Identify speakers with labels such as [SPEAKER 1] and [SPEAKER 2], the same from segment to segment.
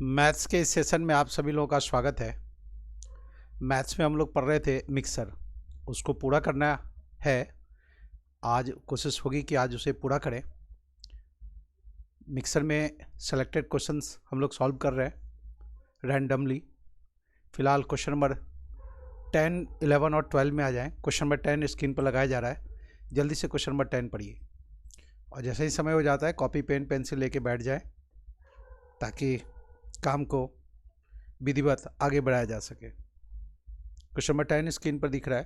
[SPEAKER 1] Maths के इस session में आप सभी लोगों का स्वागत है। मैथ्स में हम लोग पढ़ रहे थे मिक्सर, उसको पूरा करना है। आज कोशिश होगी कि आज उसे पूरा करें। मिक्सर में सेलेक्टेड क्वेश्चंस हम लोग सॉल्व कर रहे हैं रैंडमली। फ़िलहाल क्वेश्चन नंबर 10, 11 और 12 में आ जाएं। क्वेश्चन नंबर 10 स्क्रीन पर लगाया जा रहा है। जल्दी से क्वेश्चन नंबर 10 पढ़िए और जैसे ही समय हो जाता है कॉपी पेन पेंसिल लेके बैठ जाए ताकि काम को विधिवत आगे बढ़ाया जा सके। क्वेश्चन नंबर 10 स्क्रीन पर दिख रहा है,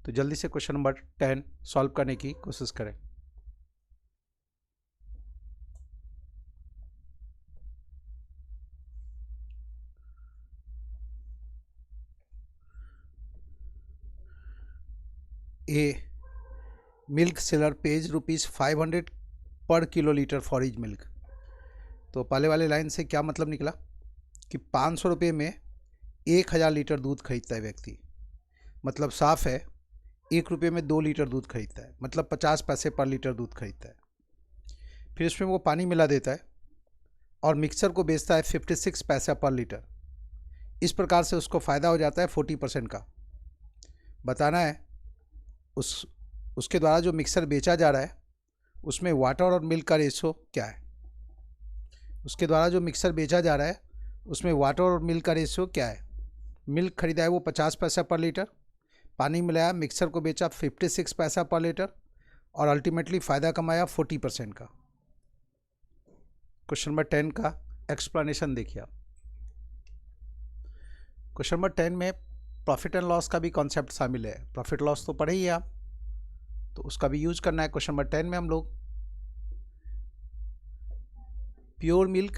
[SPEAKER 1] तो जल्दी से क्वेश्चन नंबर 10 सॉल्व करने की कोशिश करें। ए मिल्क सेलर पेज ₹500 पर किलोलीटर फॉर इज मिल्क। तो पहले वाले लाइन से क्या मतलब निकला कि 500 रुपये में 1000 लीटर दूध खरीदता है व्यक्ति। मतलब साफ है 1 रुपये में 2 लीटर दूध खरीदता है, मतलब 50 पैसे पर लीटर दूध खरीदता है। फिर इसमें वो पानी मिला देता है और मिक्सर को बेचता है 56 पैसा पर लीटर। इस प्रकार से उसको फ़ायदा हो जाता है 40% का। बताना है उसके द्वारा जो मिक्सर बेचा जा रहा है उसमें वाटर और मिल्क का रेशो क्या है। उसके द्वारा जो मिक्सर बेचा जा रहा है उसमें वाटर और मिल्क का रेशियो क्या है। मिल्क खरीदा है वो 50 पैसा पर लीटर, पानी मिलाया, मिक्सर को बेचा 56 पैसा पर लीटर और अल्टीमेटली फ़ायदा कमाया 40% का। क्वेश्चन नंबर 10 का एक्सप्लेनेशन देखिए आप। क्वेश्चन नंबर 10 में प्रॉफिट एंड लॉस का भी कॉन्सेप्ट शामिल है। प्रॉफिट लॉस तो पढ़े ही आप, तो उसका भी यूज करना है। क्वेश्चन नंबर 10 में हम लोग प्योर मिल्क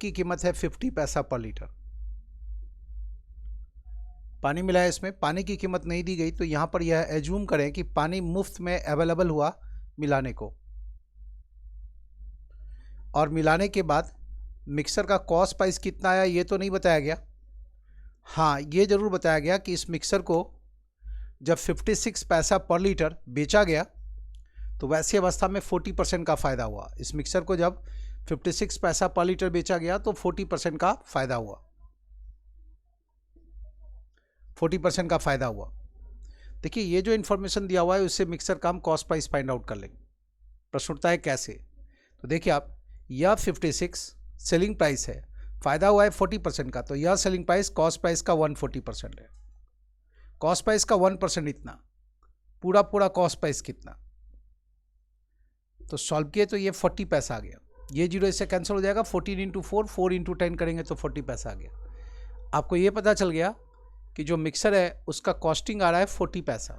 [SPEAKER 1] की कीमत है 50 पैसा पर लीटर। पानी मिला है, इसमें पानी की कीमत नहीं दी गई, तो यहाँ पर यह एज्यूम करें कि पानी मुफ्त में अवेलेबल हुआ मिलाने को। और मिलाने के बाद मिक्सर का कॉस्ट प्राइस कितना आया ये तो नहीं बताया गया। हाँ, ये ज़रूर बताया गया कि इस मिक्सर को जब 56 पैसा पर लीटर बेचा गया तो वैसी अवस्था में 40% का फ़ायदा हुआ। इस मिक्सर को जब 56 पैसा पर लीटर बेचा गया तो 40% का फ़ायदा हुआ। 40% का फ़ायदा हुआ। देखिए ये जो इन्फॉर्मेशन दिया हुआ है उससे मिक्सर का हम कॉस्ट प्राइस फाइंड आउट कर लेंगे। प्रश्न उठता है कैसे। तो देखिए आप, यह 56 सेलिंग प्राइस है, फ़ायदा हुआ है 40% का, तो यह सेलिंग प्राइस कॉस्ट प्राइस का 140% है। कॉस्ट प्राइस का 1% इतना, पूरा कॉस्ट प्राइस कितना, तो सॉल्व किए तो ये 40 पैसा आ गया। ये जीरो इससे कैंसिल हो जाएगा, 14 × 4, 4 × 10 करेंगे तो 40 पैसा आ गया। आपको ये पता चल गया कि जो मिक्सर है उसका कॉस्टिंग आ रहा है 40 पैसा।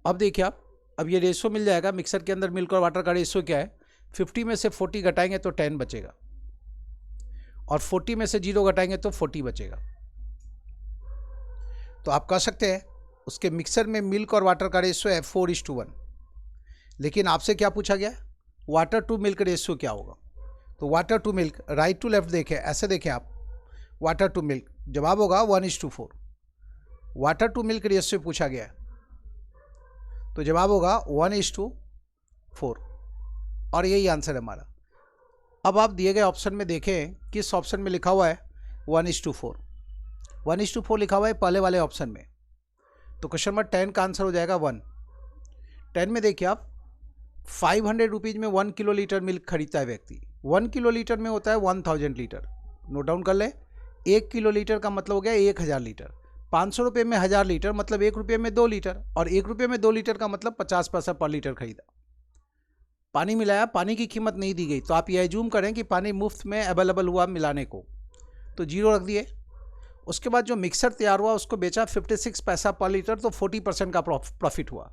[SPEAKER 1] अब देखिए आप, अब ये रेशो मिल जाएगा। मिक्सर के अंदर मिल्क और वाटर का रेशो क्या है, 50 में से 40 घटाएंगे तो 10 बचेगा और 40 में से 0 घटाएंगे तो 40 बचेगा। तो आप कह सकते हैं उसके मिक्सर में मिल्क और वाटर का रेशो है 4:1। लेकिन आपसे क्या पूछा गया, वाटर टू मिल्क रेशियो क्या होगा। तो water to milk, right to left देखें, ऐसे देखें आप, वाटर टू मिल्क जवाब होगा 1:4। वाटर टू मिल्क रेशियो पूछा गया है तो जवाब होगा 1:4 और यही आंसर है हमारा। अब आप दिए गए ऑप्शन में देखें किस ऑप्शन में लिखा हुआ है 1:4। 1:4 लिखा हुआ है पहले वाले ऑप्शन में, तो क्वेश्चन नंबर 10 का आंसर हो जाएगा 1। 10 में देखिए आप, 500 रुपीज़ में 1 किलो लीटर मिल्क खरीदता है व्यक्ति। 1 किलो लीटर में होता है 1000 लीटर। नोट डाउन कर ले, 1 किलो लीटर का मतलब हो गया 1000 लीटर। 500 रुपये में 1000 लीटर मतलब 1 रुपये में 2 लीटर, और 1 रुपये में 2 लीटर का मतलब 50 पैसा पर लीटर खरीदा। पानी मिलाया, पानी की कीमत नहीं दी गई, तो आप ये एज्यूम करें कि पानी मुफ्त में अवेलेबल हुआ मिलाने को, तो 0 रख दिए। उसके बाद जो मिक्सर तैयार हुआ उसको बेचा 56 पैसा पर लीटर, तो 40% का प्रॉफिट हुआ।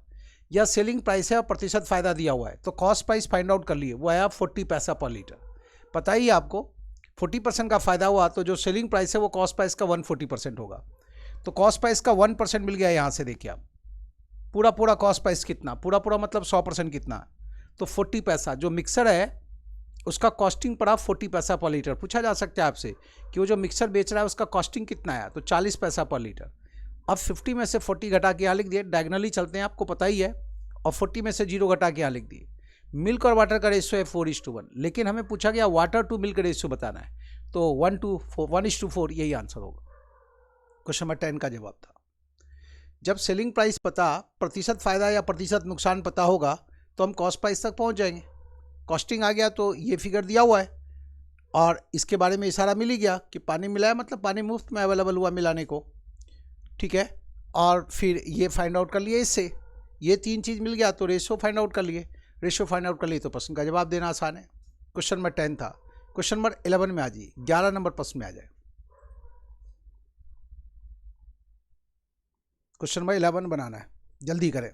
[SPEAKER 1] यह सेलिंग प्राइस है और प्रतिशत फ़ायदा दिया हुआ है, तो कॉस्ट प्राइस फाइंड आउट कर लिए, वो आया 40 पैसा पर लीटर। पता ही आपको 40% का फ़ायदा हुआ तो जो सेलिंग प्राइस है वो कॉस्ट प्राइस का 140% होगा। तो कॉस्ट प्राइस का 1% मिल गया। यहाँ से देखिए आप, पूरा कॉस्ट प्राइस कितना, पूरा मतलब 100% कितना, तो 40 पैसा। जो मिक्सर है उसका कॉस्टिंग पड़ा 40 पैसा पर लीटर। पूछा जा सकता है आपसे कि वो जो मिक्सर बेच रहा है उसका कॉस्टिंग कितना आया, तो 40 पैसा पर लीटर। अब 50 में से 40 घटा के यहाँ लिख दिए, डायगनली चलते हैं, आपको पता ही है, और 40 में से 0 घटा के यहाँ लिख दिए। मिल्क और वाटर का रेशियो है 4:1, लेकिन हमें पूछा गया वाटर टू मिल्क रेशियो बताना है, तो 1:4 यही आंसर होगा। क्वेश्चन नंबर 10 का जवाब था। जब सेलिंग प्राइस पता, प्रतिशत फायदा या प्रतिशत नुकसान पता होगा तो हम कॉस्ट प्राइस तक पहुंच जाएंगे। कॉस्टिंग आ गया तो ये फिगर दिया हुआ है और इसके बारे में इशारा मिल ही गया कि पानी मिलाया मतलब पानी मुफ्त में अवेलेबल हुआ मिलाने को, ठीक है। और फिर ये फाइंड आउट कर लिए, इससे ये 3 चीज़ मिल गया तो रेशियो फाइंड आउट कर लिए, रेशियो फाइंड आउट कर लिए तो प्रश्न का जवाब देना आसान है। क्वेश्चन नंबर 10 था। क्वेश्चन नंबर 11 में आ जाइए, 11 नंबर प्रश्न में आ जाए। क्वेश्चन नंबर 11 बनाना है, जल्दी करें।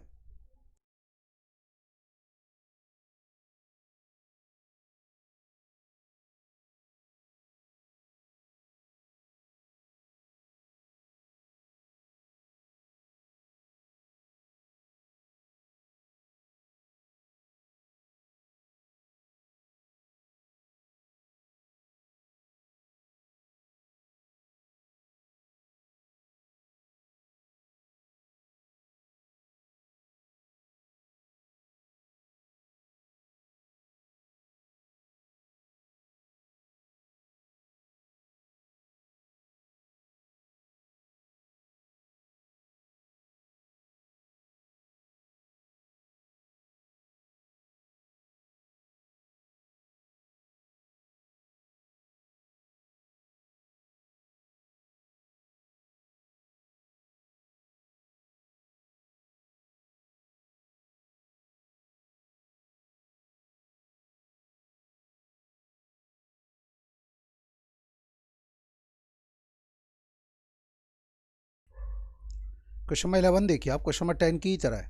[SPEAKER 1] क्वेश्चन नंबर 11 देखिए आप, क्वेश्चन नंबर 10 की ही तरह है।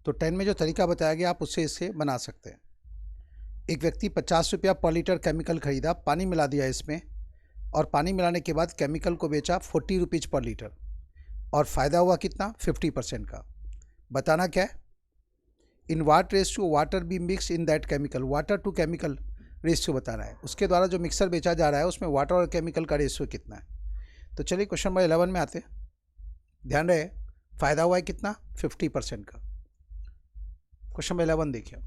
[SPEAKER 1] तो 10 में जो तरीका बताया गया आप उससे इसे बना सकते हैं। एक व्यक्ति 50 रुपया पर लीटर केमिकल खरीदा, पानी मिला दिया इसमें और पानी मिलाने के बाद केमिकल को बेचा 40 रुपीज़ पर लीटर और फ़ायदा हुआ कितना, 50% का। बताना क्या है, in what ratio water be mix in that chemical, water to chemical ratio बताना है। उसके द्वारा जो मिक्सर बेचा जा रहा है उसमें वाटर और केमिकल का रेशियो कितना है। तो चलिए क्वेश्चन नंबर 11 में आते हैं। ध्यान रहे फ़ायदा हुआ है कितना, 50% का। क्वेश्चन नंबर 11 देखिए,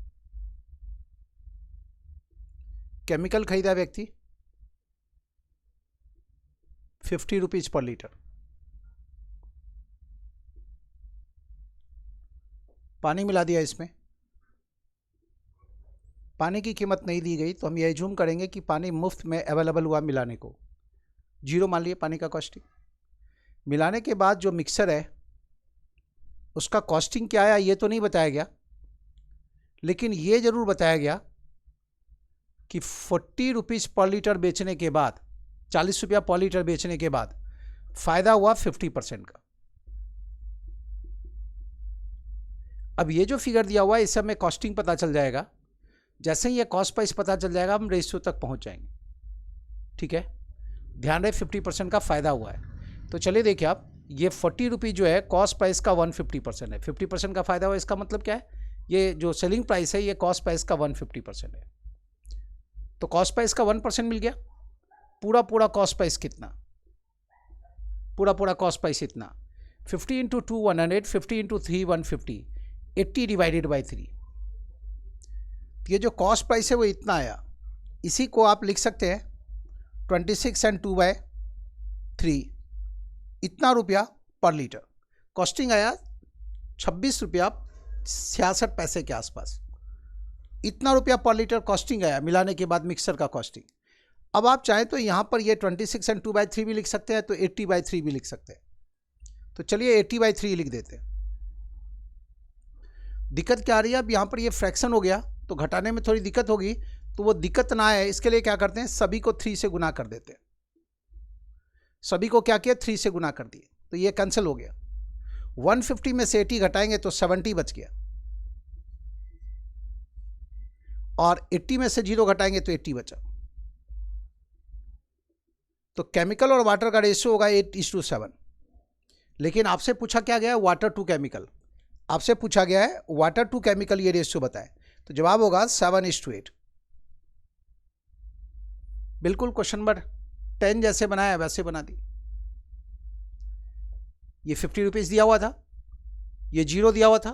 [SPEAKER 1] केमिकल खरीदा व्यक्ति 50 रुपीज़ पर लीटर, पानी मिला दिया इसमें, पानी की कीमत नहीं दी गई तो हम ये एज्यूम करेंगे कि पानी मुफ्त में अवेलेबल हुआ मिलाने को, 0 मान लिए पानी का कॉस्टिंग। मिलाने के बाद जो मिक्सर है उसका कॉस्टिंग क्या आया ये तो नहीं बताया गया, लेकिन ये ज़रूर बताया गया कि 40 रुपीज़ पर लीटर बेचने के बाद, 40 रुपया पर लीटर बेचने के बाद फ़ायदा हुआ 50% का। अब ये जो फिगर दिया हुआ है इससे हमें कॉस्टिंग पता चल जाएगा। जैसे ही ये कॉस्ट प्राइस पता चल जाएगा हम रेशियो तक पहुंच जाएंगे, ठीक है। ध्यान रहे 50% का फ़ायदा हुआ है। तो चलिए देखिए आप, ये 40 रुपये जो है कॉस्ट प्राइस का 150% है, 50% का फ़ायदा हुआ। इसका मतलब क्या है, ये जो सेलिंग प्राइस है ये कॉस्ट प्राइस का 150% है। तो कॉस्ट प्राइस का 1% मिल गया, पूरा कॉस्ट प्राइस कितना, पूरा कॉस्ट प्राइस इतना, 50 × 2 100, 50 × 3 150, 80 डिवाइडेड बाई 3। ये जो कॉस्ट प्राइस है वो इतना आया। इसी को आप लिख सकते हैं 26 और 2/3, इतना रुपया पर लीटर। कॉस्टिंग आया 26 रुपया 66 पैसे के आसपास, इतना रुपया पर लीटर कॉस्टिंग आया मिलाने के बाद मिक्सर का कॉस्टिंग। अब आप चाहें तो यहाँ पर ये 26 और 2/3 भी लिख सकते हैं, तो 80/3 भी लिख सकते हैं। तो चलिए 80/3 लिख देते हैं। दिक्कत क्या आ रही है, अब यहाँ पर ये फ्रैक्शन हो गया तो घटाने में थोड़ी दिक्कत होगी, तो वो दिक्कत ना आए इसके लिए क्या करते हैं, सभी को 3 से गुना कर देते हैं। सभी को क्या किया, 3 से गुना कर दिए, तो ये कैंसिल हो गया। 150 में से 80 घटाएंगे तो 70 बच गया, और 80 में से 0 घटाएंगे तो 80 बचा। तो केमिकल और वाटर का रेशियो होगा 8:7। लेकिन आपसे पूछा क्या गया है, वाटर टू केमिकल। आपसे पूछा गया है वाटर टू केमिकल, ये रेशियो बताएं, तो जवाब होगा 7:8। बिल्कुल क्वेश्चन नंबर 10 जैसे बनाया वैसे बना दी। ये 50 रुपीज़ दिया हुआ था, ये 0 दिया हुआ था,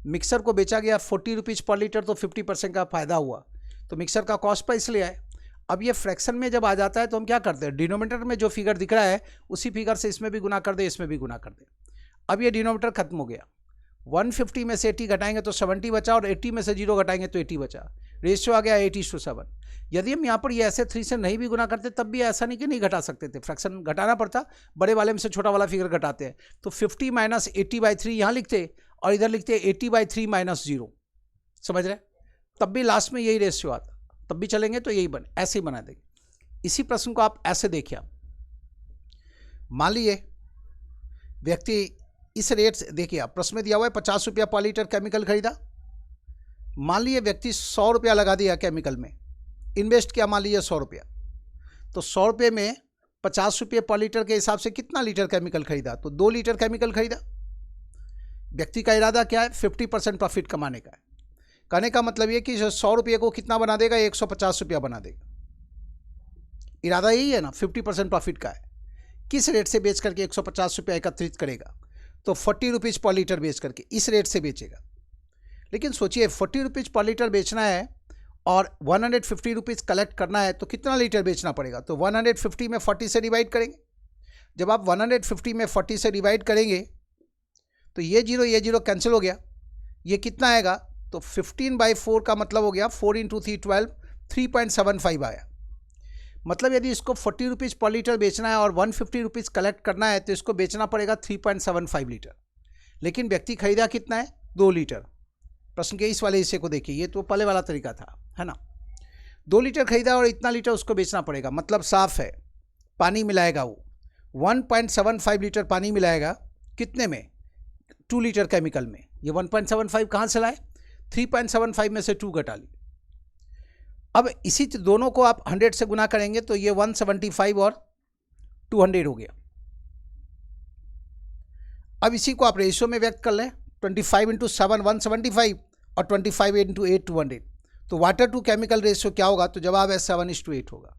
[SPEAKER 1] मिक्सर को बेचा गया 40 रुपीज़ पर लीटर, तो 50% का फ़ायदा हुआ, तो मिक्सर का कॉस्ट प्राइस ले आए। अब ये फ्रैक्शन में जब आ जाता है तो हम क्या करते हैं, डिनोमिनेटर में जो फिगर दिख रहा है उसी फिगर से इसमें भी गुना कर दे, इसमें भी गुना कर दे। अब ये डिनोमिनेटर खत्म हो गया, 150 में से 80 घटाएंगे तो 70 बचा, और 80 में से 0 घटाएंगे तो 80 बचा। रेशियो आ गया 80:7। यदि हम यहाँ पर ये ऐसे 3 से नहीं भी गुना करते तब भी ऐसा नहीं कि नहीं घटा सकते थे, फ्रैक्शन घटाना पड़ता, बड़े वाले में से छोटा वाला फिगर घटाते हैं। तो 50 - 80/3 यहाँ लिखते, और इधर लिखते 80/3 - 0, समझ रहे, तब भी लास्ट में यही रेशियो आता, तब भी चलेंगे तो यही बने, ऐसे ही बना देंगे। इसी प्रश्न को आप ऐसे देखिए, मान लीजिए व्यक्ति इस रेट से, देखिए आप प्रश्न में दिया हुआ है 50 रुपया पर लीटर केमिकल खरीदा। मान लीजिए व्यक्ति 100 रुपया लगा दिया केमिकल में, इन्वेस्ट किया मान लीजिए 100 रुपया, तो 100 रुपये में 50 रुपये पर लीटर के हिसाब से कितना लीटर केमिकल खरीदा, तो 2 लीटर केमिकल खरीदा। व्यक्ति का इरादा क्या है, 50% प्रॉफिट कमाने का है। कहने का मतलब ये कि 100 रुपये को कितना बना देगा, 150 रुपया बना देगा। इरादा यही है ना, 50% प्रॉफिट का है। किस रेट से बेच करके 150 रुपया एकत्रित करेगा, तो 40 रुपीज़ पर लीटर बेच करके इस रेट से बेचेगा। लेकिन सोचिए 40 रुपीज़ पर लीटर बेचना है और 150 रुपीज़ कलेक्ट करना है, तो कितना लीटर बेचना पड़ेगा, तो 150 में 40 से डिवाइड करेंगे। जब आप 150 में 40 से डिवाइड करेंगे तो ये जीरो कैंसिल हो गया, ये कितना आएगा, तो 15/4 का मतलब हो गया 4 × 3 12, 3.75 आया। मतलब यदि इसको 40 रुपीज़ पर लीटर बेचना है और 150 रुपीज़ कलेक्ट करना है तो इसको बेचना पड़ेगा 3.75 लीटर। लेकिन व्यक्ति खरीदा कितना है, 2 लीटर। प्रश्न के इस वाले हिस्से को देखिए, ये तो पहले वाला तरीका था, है ना। 2 लीटर खरीदा और इतना लीटर उसको बेचना पड़ेगा, मतलब साफ है पानी मिलाएगा वो, 1.75 लीटर पानी मिलाएगा, कितने में, 2 लीटर केमिकल में। ये 1.75 कहाँ से लाए, 3.75 में से 2 घटा ली। अब इसी दोनों को आप 100 से गुना करेंगे तो ये 175 और 200 हो गया। अब इसी को आप रेशियो में व्यक्त कर लें, 25 × 7 175 और 25 × 8 200, तो वाटर टू केमिकल रेशियो क्या होगा, तो जवाब है 7:8 होगा।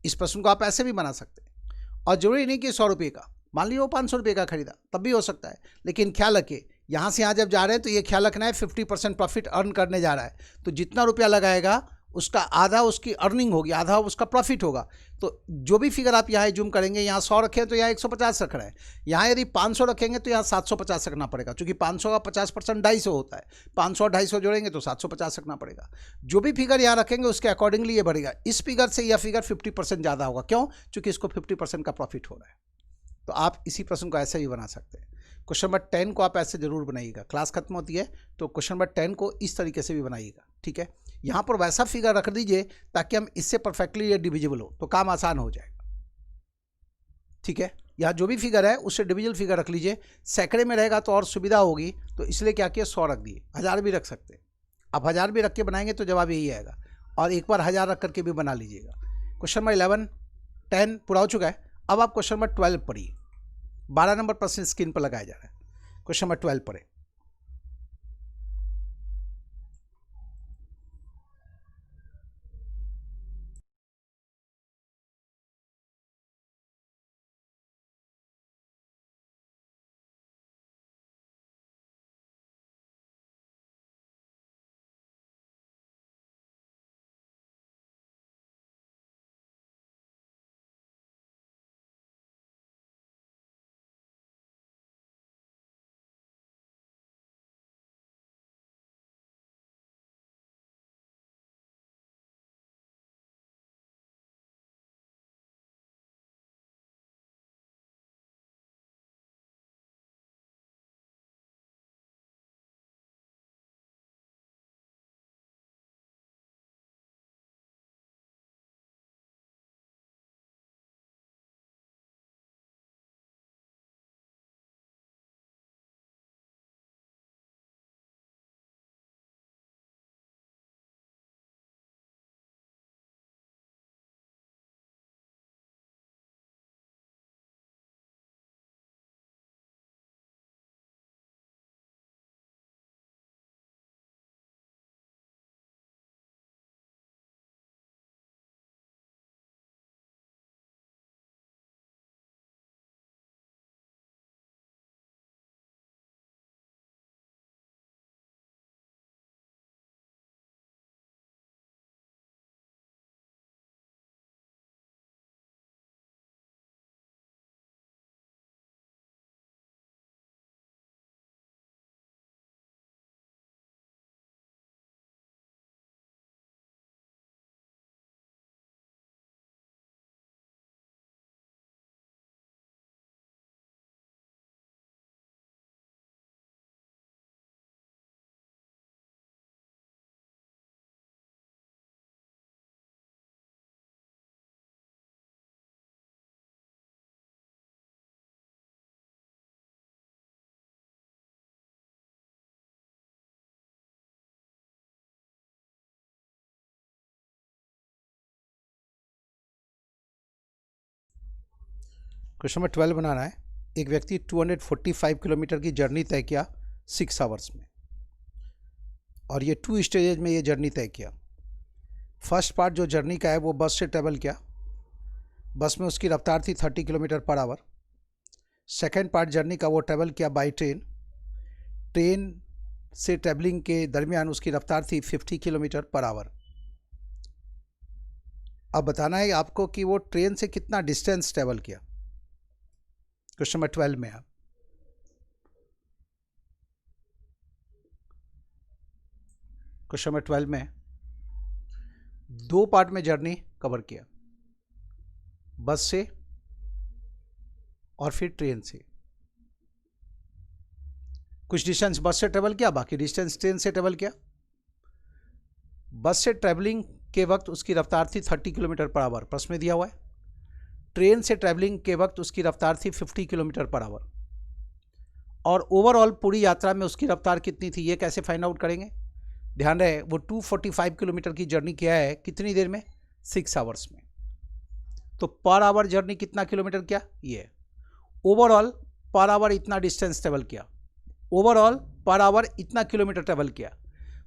[SPEAKER 1] इस प्रश्न को आप ऐसे भी बना सकते हैं, और जरूरी नहीं कि 100 रुपये का, मान लीजिए वो 500 रुपये का खरीदा तब भी हो सकता है। लेकिन ख्याल रखिए यहाँ से यहाँ जब जा रहे हैं तो ये ख्याल रखना है 50% प्रॉफिट अर्न करने जा रहा है, तो जितना रुपया लगाएगा उसका आधा उसकी अर्निंग होगी, आधा उसका प्रॉफिट होगा। तो जो भी फिगर आप यहाँ जूम करेंगे, यहाँ 100 रखें तो यहाँ 150 रख रहे हैं, यहाँ यदि 500 रखेंगे तो यहाँ 750 रखना पड़ेगा, क्योंकि 500 का 50% 250 होता है, 500 और 250 जोड़ेंगे तो 750 रखना पड़ेगा। जो भी फिगर यहाँ रखेंगे उसके अकॉर्डिंगली ये बढ़ेगा। इस फिगर से यह फिगर 50% ज़्यादा होगा, क्यों, क्योंकि इसको 50% का प्रॉफिट हो रहा है। तो आप इसी प्रश्न को ऐसे ही बना सकते हैं। क्वेश्चन नंबर 10 को आप ऐसे जरूर बनाइएगा, क्लास खत्म होती है तो क्वेश्चन नंबर 10 को इस तरीके से भी बनाइएगा, ठीक है। यहाँ पर वैसा फिगर रख दीजिए ताकि हम इससे परफेक्टली ये डिविजिबल हो, तो काम आसान हो जाएगा, ठीक है। यहाँ जो भी फिगर है उससे डिविजिबल फिगर रख लीजिए, सैकड़े में रहेगा तो और सुविधा होगी, तो इसलिए क्या किया 100 रख दिए, 1000 भी रख सकते हैं। अब 1000 भी रख के बनाएंगे तो जवाब यही आएगा, और एक बार 1000 रख करके भी बना लीजिएगा। क्वेश्चन नंबर 11 10 पूरा हो चुका है। अब आप क्वेश्चन नंबर 12 पढ़िए, 12 नंबर प्रश्न स्क्रीन पर लगाया जा रहा है। क्वेश्चन नंबर 12 पढ़े। क्वेश्चन नंबर 12 बनाना है। एक व्यक्ति 245 किलोमीटर की जर्नी तय किया 6 आवर्स में, और ये 2 स्टेजेज में ये जर्नी तय किया। फर्स्ट पार्ट जो जर्नी का है वो बस से ट्रेवल किया, बस में उसकी रफ्तार थी 30 kilometre per hour. Second part journey का वो ट्रेवल किया बाई ट्रेन, ट्रेन से ट्रेवलिंग के दरमियान उसकी रफ्तार थी 50 किलोमीटर पर आवर। अब बताना है आपको कि वो ट्रेन से कितना डिस्टेंस ट्रेवल किया। क्वेश्चन नंबर 12 में आप क्वेश्चन नंबर 12 में 2 पार्ट में जर्नी कवर किया, बस से और फिर ट्रेन से। कुछ डिस्टेंस बस से ट्रेवल किया, बाकी डिस्टेंस ट्रेन से ट्रेवल किया। बस से ट्रेवलिंग के वक्त उसकी रफ्तार थी 30 किलोमीटर पर आवर, प्रश्न में दिया हुआ है। ट्रेन से ट्रैवलिंग के वक्त उसकी रफ्तार थी 50 किलोमीटर पर आवर, और ओवरऑल पूरी यात्रा में उसकी रफ्तार कितनी थी, ये कैसे फाइंड आउट करेंगे। ध्यान रहे वो 245 किलोमीटर की जर्नी किया है कितनी देर में, 6 आवर्स में। तो पर आवर जर्नी कितना किलोमीटर किया, ये ओवरऑल पर आवर इतना डिस्टेंस ट्रेवल किया, ओवरऑल पर आवर इतना किलोमीटर ट्रेवल किया।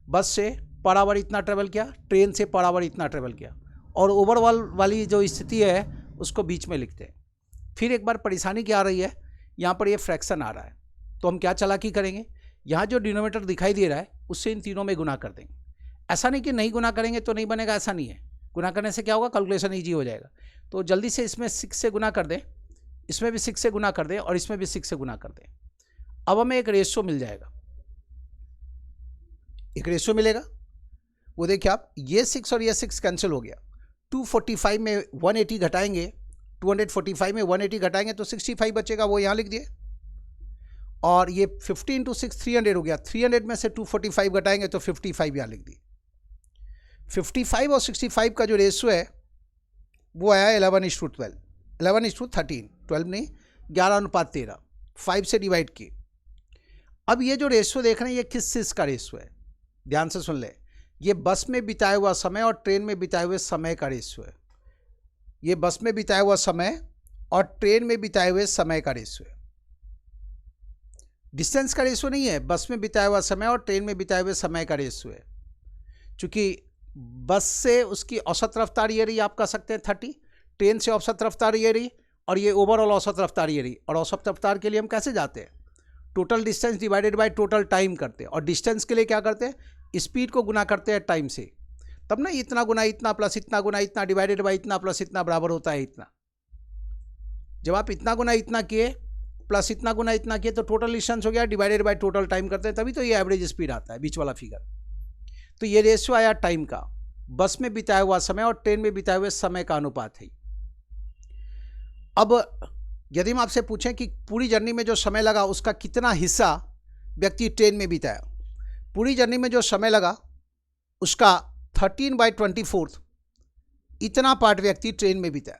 [SPEAKER 1] बस से पर आवर इतना ट्रेवल किया, ट्रेन से पर आवर इतना ट्रेवल किया, और ओवरऑल वाली जो स्थिति है उसको बीच में लिखते हैं। फिर एक बार परेशानी क्या आ रही है, यहाँ पर ये फ्रैक्शन आ रहा है, तो हम क्या चालाकी करेंगे, यहाँ जो डिनोमिनेटर दिखाई दे रहा है उससे इन तीनों में गुना कर देंगे। ऐसा नहीं कि नहीं गुना करेंगे तो नहीं बनेगा, ऐसा नहीं है। गुना करने से क्या होगा, कैलकुलेशन ईजी हो जाएगा। तो जल्दी से इसमें 6 से गुना कर दें, इसमें भी 6 से गुना कर दें, और इसमें भी 6 से गुना कर दें। अब हमें एक रेशियो मिल जाएगा, एक रेशियो मिलेगा। वो देखिए आप, ये 6 और ये 6 कैंसिल हो गया। 245 में 180 घटाएंगे, 245 में 180 घटाएंगे तो 65 बचेगा, वो यहाँ लिख दिए। और ये 50 × 6 300 हो गया, 300 में से 245 घटाएंगे तो 55 यहाँ लिख दिए। 55 और 65 का जो रेशियो है वो आया 11:12, 11:13, 12 नहीं 11:13, 5 से डिवाइड किए। अब ये जो रेशियो देख रहे हैं ये किस चीज़ का रेशियो है, ध्यान से सुन ले। ये बस में बिताया हुआ समय और ट्रेन में बिताए हुए समय का रेशियो है। ये बस में बिताया हुआ समय और ट्रेन में बिताए हुए समय का रेशियो है, डिस्टेंस का रेशियो नहीं है। बस में बिताया हुआ समय और ट्रेन में बिताए हुए समय का रेशियो है। चूँकि बस से उसकी औसत रफ्तार ये रही, आप कह सकते हैं 30, ट्रेन से औसत रफ्तार ये रही, और ये ओवरऑल औसत रफ्तार ये रही। और औसत रफ्तार के लिए हम कैसे जाते हैं, total distance divided by total time करते हैं, और डिस्टेंस के लिए क्या करते हैं, स्पीड को गुना करते हैं टाइम से। तब ना इतना गुना इतना प्लस इतना गुना इतना डिवाइडेड बाय इतना प्लस इतना बराबर होता है इतना। जब आप इतना गुना इतना किए प्लस इतना गुना इतना किए तो टोटल डिस्टेंस हो गया, डिवाइडेड बाय टोटल टाइम करते हैं, तभी तो ये एवरेज स्पीड आता है, बीच वाला फिगर। तो ये रेशियो आया टाइम का, बस में बिताया हुआ समय और ट्रेन में बिताए हुए समय का अनुपात है। अब यदि हम आपसे पूछें कि पूरी जर्नी में जो समय लगा उसका कितना हिस्सा व्यक्ति ट्रेन में बिताया, पूरी जर्नी में जो समय लगा उसका 13/24 इतना पार्ट व्यक्ति ट्रेन में बिताया।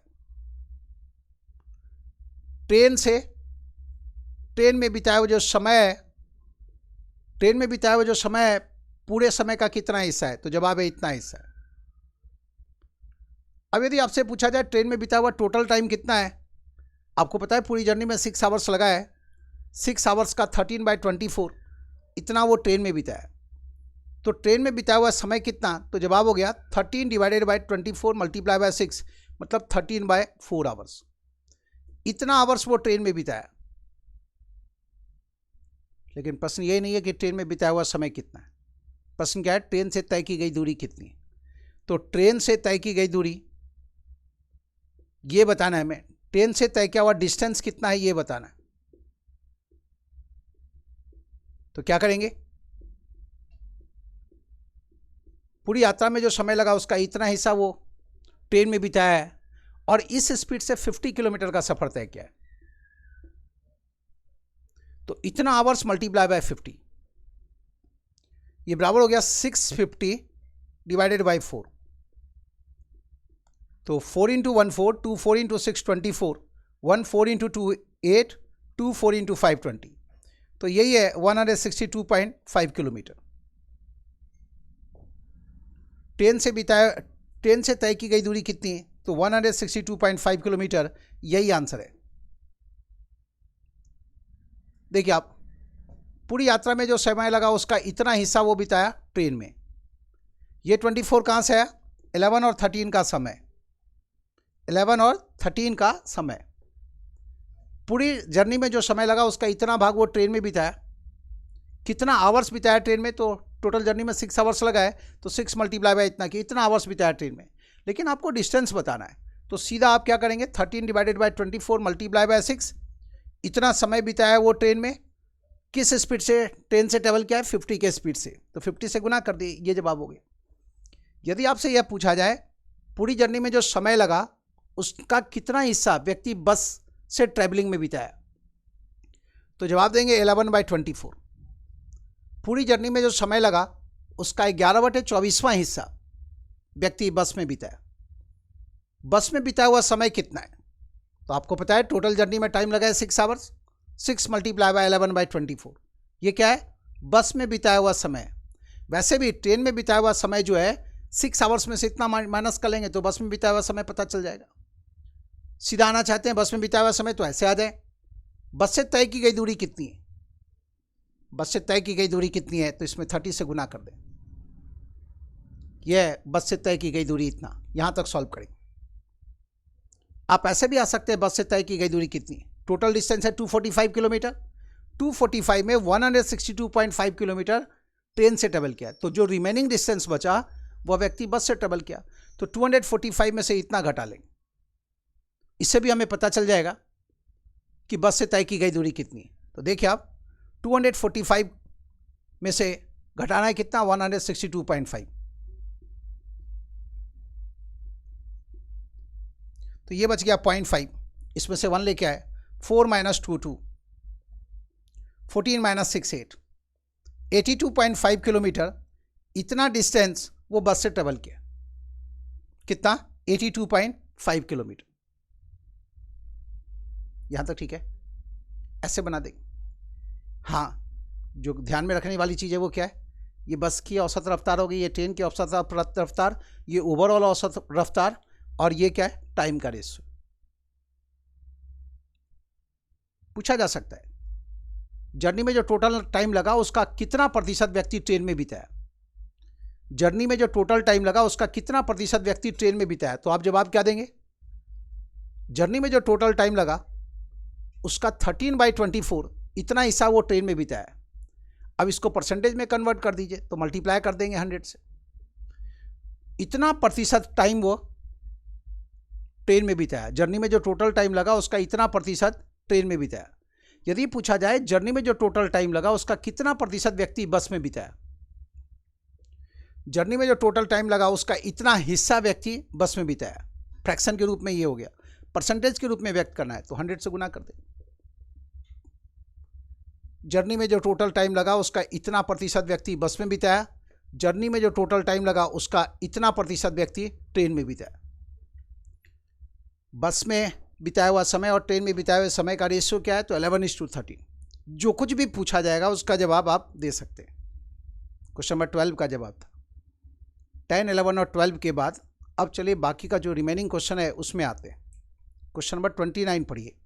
[SPEAKER 1] ट्रेन में बिताया हुआ जो समय है, ट्रेन में बिताया हुआ जो समय है पूरे समय का कितना हिस्सा है, तो जवाब है इतना हिस्सा है। अब यदि आपसे पूछा जाए ट्रेन में बिताया हुआ टोटल टाइम कितना है, आपको पता है पूरी जर्नी में 6 आवर्स लगा है, 6 आवर्स का 13/24 इतना वो ट्रेन में बिताया। तो ट्रेन में बिताया हुआ समय कितना, तो जवाब हो गया 13 डिवाइडेड बाय 24 मल्टीप्लाई बाय 6, मतलब 13/4 आवर्स। इतना आवर्स वो ट्रेन में बिताया। लेकिन प्रश्न ये नहीं है कि ट्रेन में बिताया हुआ समय कितना है, प्रश्न क्या है, ट्रेन से तय की गई दूरी कितनी है। तो ट्रेन से तय की गई दूरी ये बताना है हमें, ट्रेन से तय किया हुआ डिस्टेंस कितना है ये बताना है। तो क्या करेंगे, पूरी यात्रा में जो समय लगा उसका इतना हिस्सा वो ट्रेन में बिताया है, और इस स्पीड से 50 किलोमीटर का सफर तय किया है। तो इतना आवर्स मल्टीप्लाई बाय 50, ये बराबर हो गया 650 डिवाइडेड बाय 4। तो 4 × 1 4, 2 4 × 6 24, 1 4 × 2 8, 2 4 × 5 20। तो यही है 162.5 किलोमीटर। ट्रेन से तय की गई दूरी कितनी है, तो 162.5 किलोमीटर, यही आंसर है। देखिए आप, पूरी यात्रा में जो समय लगा उसका इतना हिस्सा वो बिताया ट्रेन में। ये 24 कहाँ से आया? 11 और 13 का समय, 11 और 13 का समय। पूरी जर्नी में जो समय लगा उसका इतना भाग वो ट्रेन में बिताया। कितना आवर्स बिताया ट्रेन में? तो टोटल जर्नी में 6 आवर्स लगा है, तो 6 मल्टीप्लाई बाय इतना कि इतना आवर्स बिताया ट्रेन में। लेकिन आपको डिस्टेंस बताना है, तो सीधा आप क्या करेंगे, 13 डिवाइडेड बाय 24 मल्टीप्लाई बाय 6। इतना समय बिताया वो ट्रेन में। किस स्पीड से ट्रेन से ट्रेवल किया है? 50 के स्पीड से, तो 50 से गुना कर दिए, ये जवाब हो गया। यदि आपसे यह पूछा जाए पूरी जर्नी में जो समय लगा उसका कितना हिस्सा व्यक्ति बस से ट्रैवलिंग में बिताया, तो जवाब देंगे 11/24। पूरी जर्नी में जो समय लगा उसका 11/24वां हिस्सा व्यक्ति बस में बिताया। बस में बिताया हुआ समय कितना है? तो आपको पता है टोटल जर्नी में टाइम लगा है 6 आवर्स। 6 मल्टीप्लाई बाय 11/24, ये क्या है? बस में बिताया हुआ समय। वैसे भी ट्रेन में बिताया हुआ समय जो है 6 आवर्स में से इतना माइनस कर लेंगे तो बस में बिताया हुआ समय पता चल जाएगा। सीधा आना चाहते हैं बस में बिताया हुआ समय, तो ऐसे आ जाए, बस से तय की गई दूरी कितनी है? बस से तय की गई दूरी कितनी है? तो इसमें 30 से गुना कर दें। यह बस से तय की गई दूरी इतना, यहां तक सॉल्व करेंगे। आप ऐसे भी आ सकते हैं, बस से तय की गई दूरी कितनी है? टोटल डिस्टेंस है 245 किलोमीटर। 245 में 162.5 किलोमीटर ट्रेन से ट्रेवल किया, तो जो रिमेनिंग डिस्टेंस बचा वह व्यक्ति बस से ट्रेवल किया, तो 245 में से इतना घटा लेंगे। इससे भी हमें पता चल जाएगा कि बस से तय की गई दूरी कितनी है। तो देखिए आप, 245 में से घटाना है कितना? 162.5। तो ये बच गया 0.5, इसमें से 1 लेके आए, 4 - 2 2, 14 - 6 8, 82.5 किलोमीटर इतना डिस्टेंस वो बस से ट्रेवल किया। कितना? 82.5 किलोमीटर। यहां तक ठीक है? ऐसे बना देंगे। हाँ, जो ध्यान में रखने वाली चीज़ है वो क्या है? ये बस की औसत रफ्तार होगी, ये ट्रेन की औसत रफ्तार, ये ओवरऑल औसत रफ्तार, और ये क्या है? टाइम का रेशियो। पूछा जा सकता है जर्नी में जो टोटल टाइम लगा उसका कितना प्रतिशत व्यक्ति ट्रेन में बिताया। जर्नी में जो टोटल टाइम लगा उसका कितना प्रतिशत व्यक्ति ट्रेन में बिताया, तो आप जवाब क्या देंगे? जर्नी में जो टोटल टाइम लगा उसका 13/24 इतना हिस्सा वो ट्रेन में बिताया। अब इसको परसेंटेज में कन्वर्ट कर दीजिए, तो मल्टीप्लाई कर देंगे 100 से। इतना प्रतिशत टाइम वो ट्रेन में बिताया। जर्नी में जो टोटल टाइम लगा उसका इतना प्रतिशत ट्रेन में बिताया। यदि पूछा जाए जर्नी में जो टोटल टाइम लगा उसका कितना प्रतिशत व्यक्ति बस में बिताया, जर्नी में जो टोटल टाइम लगा उसका इतना हिस्सा व्यक्ति बस में बिताया, फ्रैक्शन के रूप में ये हो गया। परसेंटेज के रूप में व्यक्त करना है तो 100 से गुना कर दें। जर्नी में जो टोटल टाइम लगा उसका इतना प्रतिशत व्यक्ति बस में बिताया, जर्नी में जो टोटल टाइम लगा उसका इतना प्रतिशत व्यक्ति ट्रेन में बिताया। बस में बिताया हुआ समय और ट्रेन में बिताए हुए समय का रेशियो क्या है? तो 11:13। जो कुछ भी पूछा जाएगा उसका जवाब आप दे सकते हैं। क्वेश्चन नंबर 12 का जवाब था। 10, 11 और 12 के बाद अब चलिए बाकी का जो रिमेनिंग क्वेश्चन है उसमें आते हैं। क्वेश्चन नंबर 29 पढ़िए।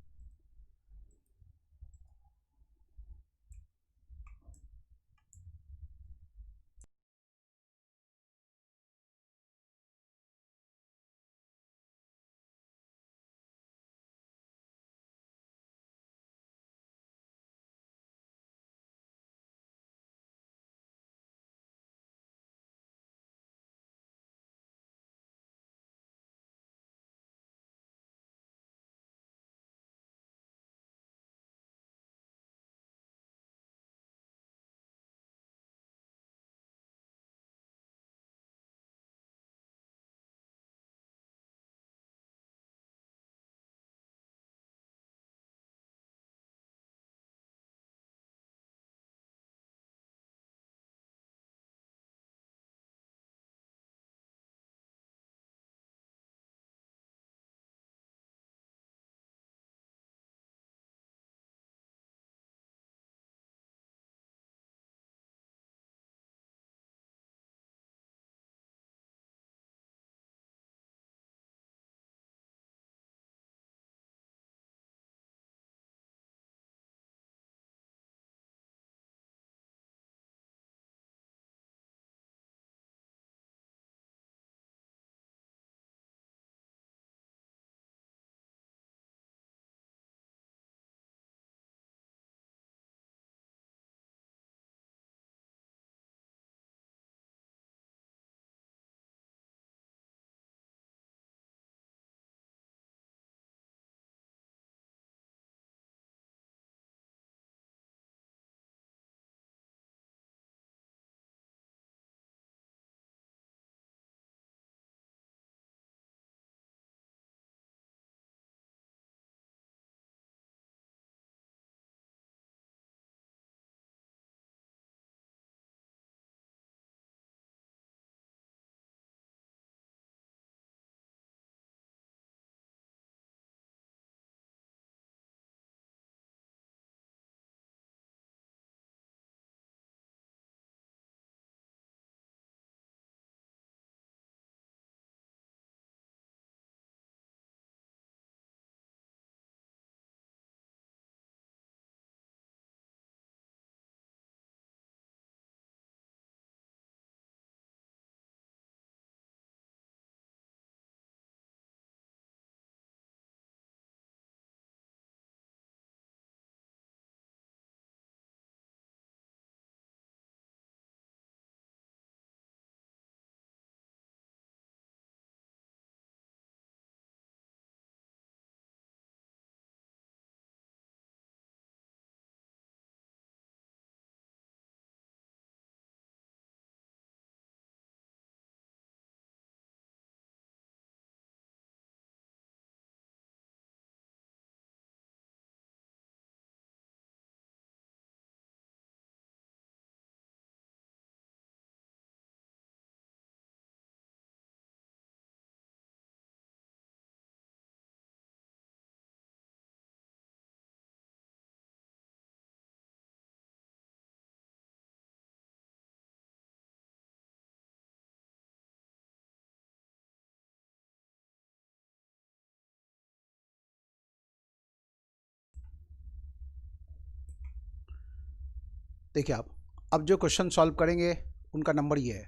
[SPEAKER 1] देखिए आप अब जो क्वेश्चन सॉल्व करेंगे उनका नंबर ये है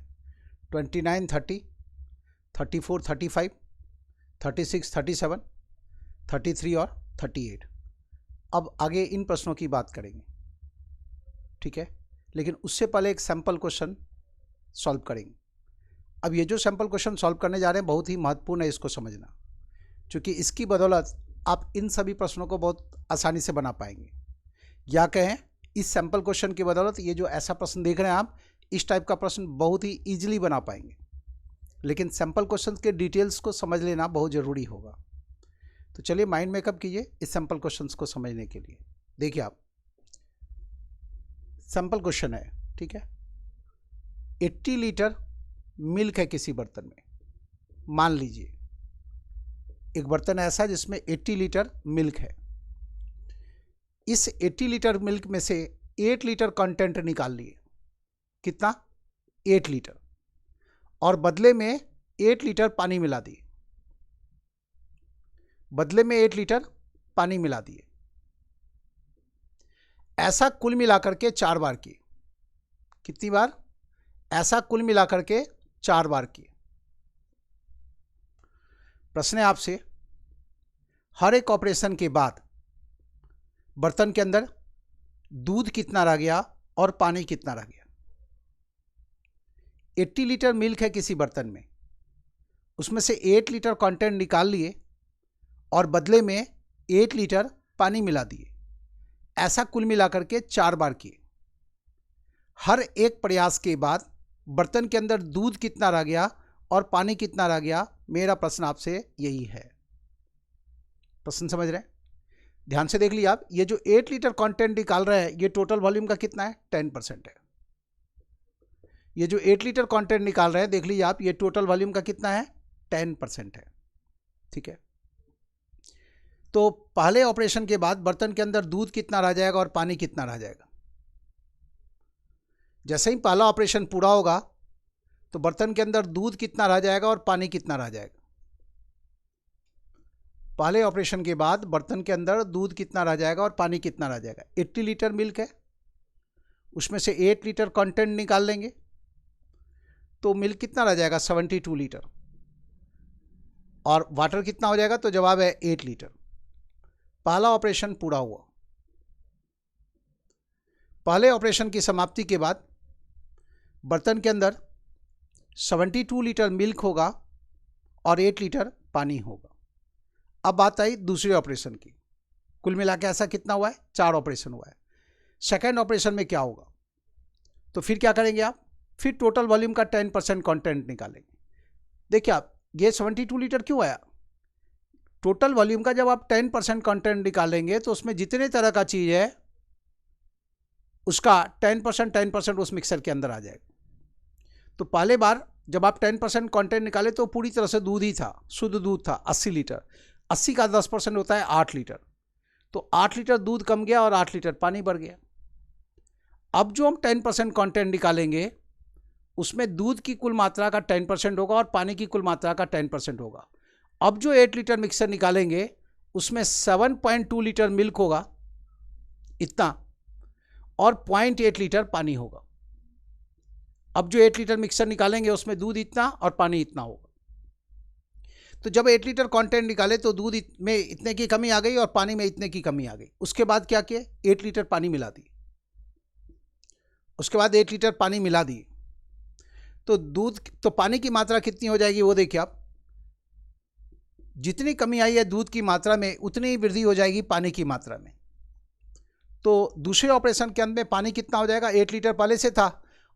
[SPEAKER 1] 29, 30, 34, 35, 36, 37, 33 और 38। अब आगे इन प्रश्नों की बात करेंगे, ठीक है, लेकिन उससे पहले एक सैम्पल क्वेश्चन सॉल्व करेंगे। अब ये जो सैम्पल क्वेश्चन सॉल्व करने जा रहे हैं बहुत ही महत्वपूर्ण है इसको समझना, क्योंकि इसकी बदौलत आप इन सभी प्रश्नों को बहुत आसानी से बना पाएंगे, या कहें इस सैम्पल क्वेश्चन की बदौलत ये जो ऐसा प्रश्न देख रहे हैं आप, इस टाइप का प्रश्न बहुत ही ईजिली बना पाएंगे। लेकिन सैम्पल क्वेश्चन के डिटेल्स को समझ लेना बहुत ज़रूरी होगा। तो चलिए माइंड मेकअप कीजिए इस सैम्पल क्वेश्चंस को समझने के लिए। देखिए आप, सैम्पल क्वेश्चन है, ठीक है, 80 लीटर मिल्क है किसी बर्तन में। मान लीजिए एक बर्तन ऐसा है जिसमें 80 लीटर मिल्क है। इस 80 लीटर मिल्क में से 8 लीटर कंटेंट निकाल लिए। कितना? 8 लीटर, और बदले में 8 लीटर पानी मिला दिए। बदले में 8 लीटर पानी मिला दिए। ऐसा कुल मिलाकर के 4 बार किए। कितनी बार? ऐसा कुल मिलाकर के 4 बार किए। प्रश्न है आपसे, हर एक ऑपरेशन के बाद बर्तन के अंदर दूध कितना रह गया और पानी कितना रह गया। 80 लीटर मिल्क है किसी बर्तन में, उसमें से 8 लीटर कंटेंट निकाल लिए और बदले में 8 लीटर पानी मिला दिए। ऐसा कुल मिलाकर के 4 बार किए। हर एक प्रयास के बाद बर्तन के अंदर दूध कितना रह गया और पानी कितना रह गया, मेरा प्रश्न आपसे यही है। प्रश्न समझ रहे हैं? ध्यान से देख लीजिए आप, ये जो 8 लीटर कंटेंट निकाल रहे हैं ये टोटल वॉल्यूम का कितना है? 10% है। ये जो 8 लीटर कंटेंट निकाल रहे हैं, देख लीजिए आप, ये टोटल वॉल्यूम का कितना है? 10% है, ठीक है। तो पहले ऑपरेशन के बाद बर्तन के अंदर दूध कितना रह जाएगा और पानी कितना रह जाएगा। जैसे ही पहला ऑपरेशन पूरा होगा तो बर्तन के अंदर दूध कितना रह जाएगा और पानी कितना रह जाएगा। पहले ऑपरेशन के बाद बर्तन के अंदर दूध कितना रह जाएगा और पानी कितना रह जाएगा। 80 लीटर मिल्क है, उसमें से 8 लीटर कंटेंट निकाल लेंगे तो मिल्क कितना रह जाएगा? 72 लीटर। और वाटर कितना हो जाएगा? तो जवाब है 8 लीटर। पहला ऑपरेशन पूरा हुआ। पहले ऑपरेशन की समाप्ति के बाद बर्तन के अंदर 72 लीटर मिल्क होगा और 8 लीटर पानी होगा। अब बात आई दूसरे ऑपरेशन की। कुल मिला के ऐसा कितना हुआ है? 4 ऑपरेशन हुआ है। सेकेंड ऑपरेशन में क्या होगा? तो फिर क्या करेंगे आप? फिर टोटल वॉल्यूम का 10% कंटेंट निकालेंगे। देखिए आप, ये 72 लीटर क्यों आया? टोटल वॉल्यूम का जब आप 10% कंटेंट निकालेंगे तो उसमें जितने तरह का चीज़ है उसका 10% उस मिक्सर के अंदर आ जाएगा। तो पहले बार जब आप 10% कंटेंट निकाले तो पूरी तरह से दूध ही था, शुद्ध दूध था 80 लीटर। 80 का 10% होता है 8 लीटर। तो 8 लीटर दूध कम गया और 8 लीटर पानी बढ़ गया। अब जो हम 10% कंटेंट निकालेंगे उसमें दूध की कुल मात्रा का 10% होगा और पानी की कुल मात्रा का 10% होगा। अब जो 8 लीटर मिक्सर निकालेंगे उसमें 7.2 लीटर मिल्क होगा, इतना, और 0.8 लीटर पानी होगा। अब जो 8 लीटर मिक्सर निकालेंगे उसमें दूध इतना और पानी इतना होगा। तो जब 8 लीटर कंटेंट निकाले तो दूध में इतने की कमी आ गई और पानी में इतने की कमी आ गई। उसके बाद क्या किए? 8 लीटर पानी मिला दी। उसके बाद 8 लीटर पानी मिला दी तो पानी की मात्रा कितनी हो जाएगी वो देखिए आप। जितनी कमी आई है दूध की मात्रा में उतनी ही वृद्धि हो जाएगी पानी की मात्रा में। तो दूसरे ऑपरेशन के अंत में पानी कितना हो जाएगा? 8 लीटर पहले से था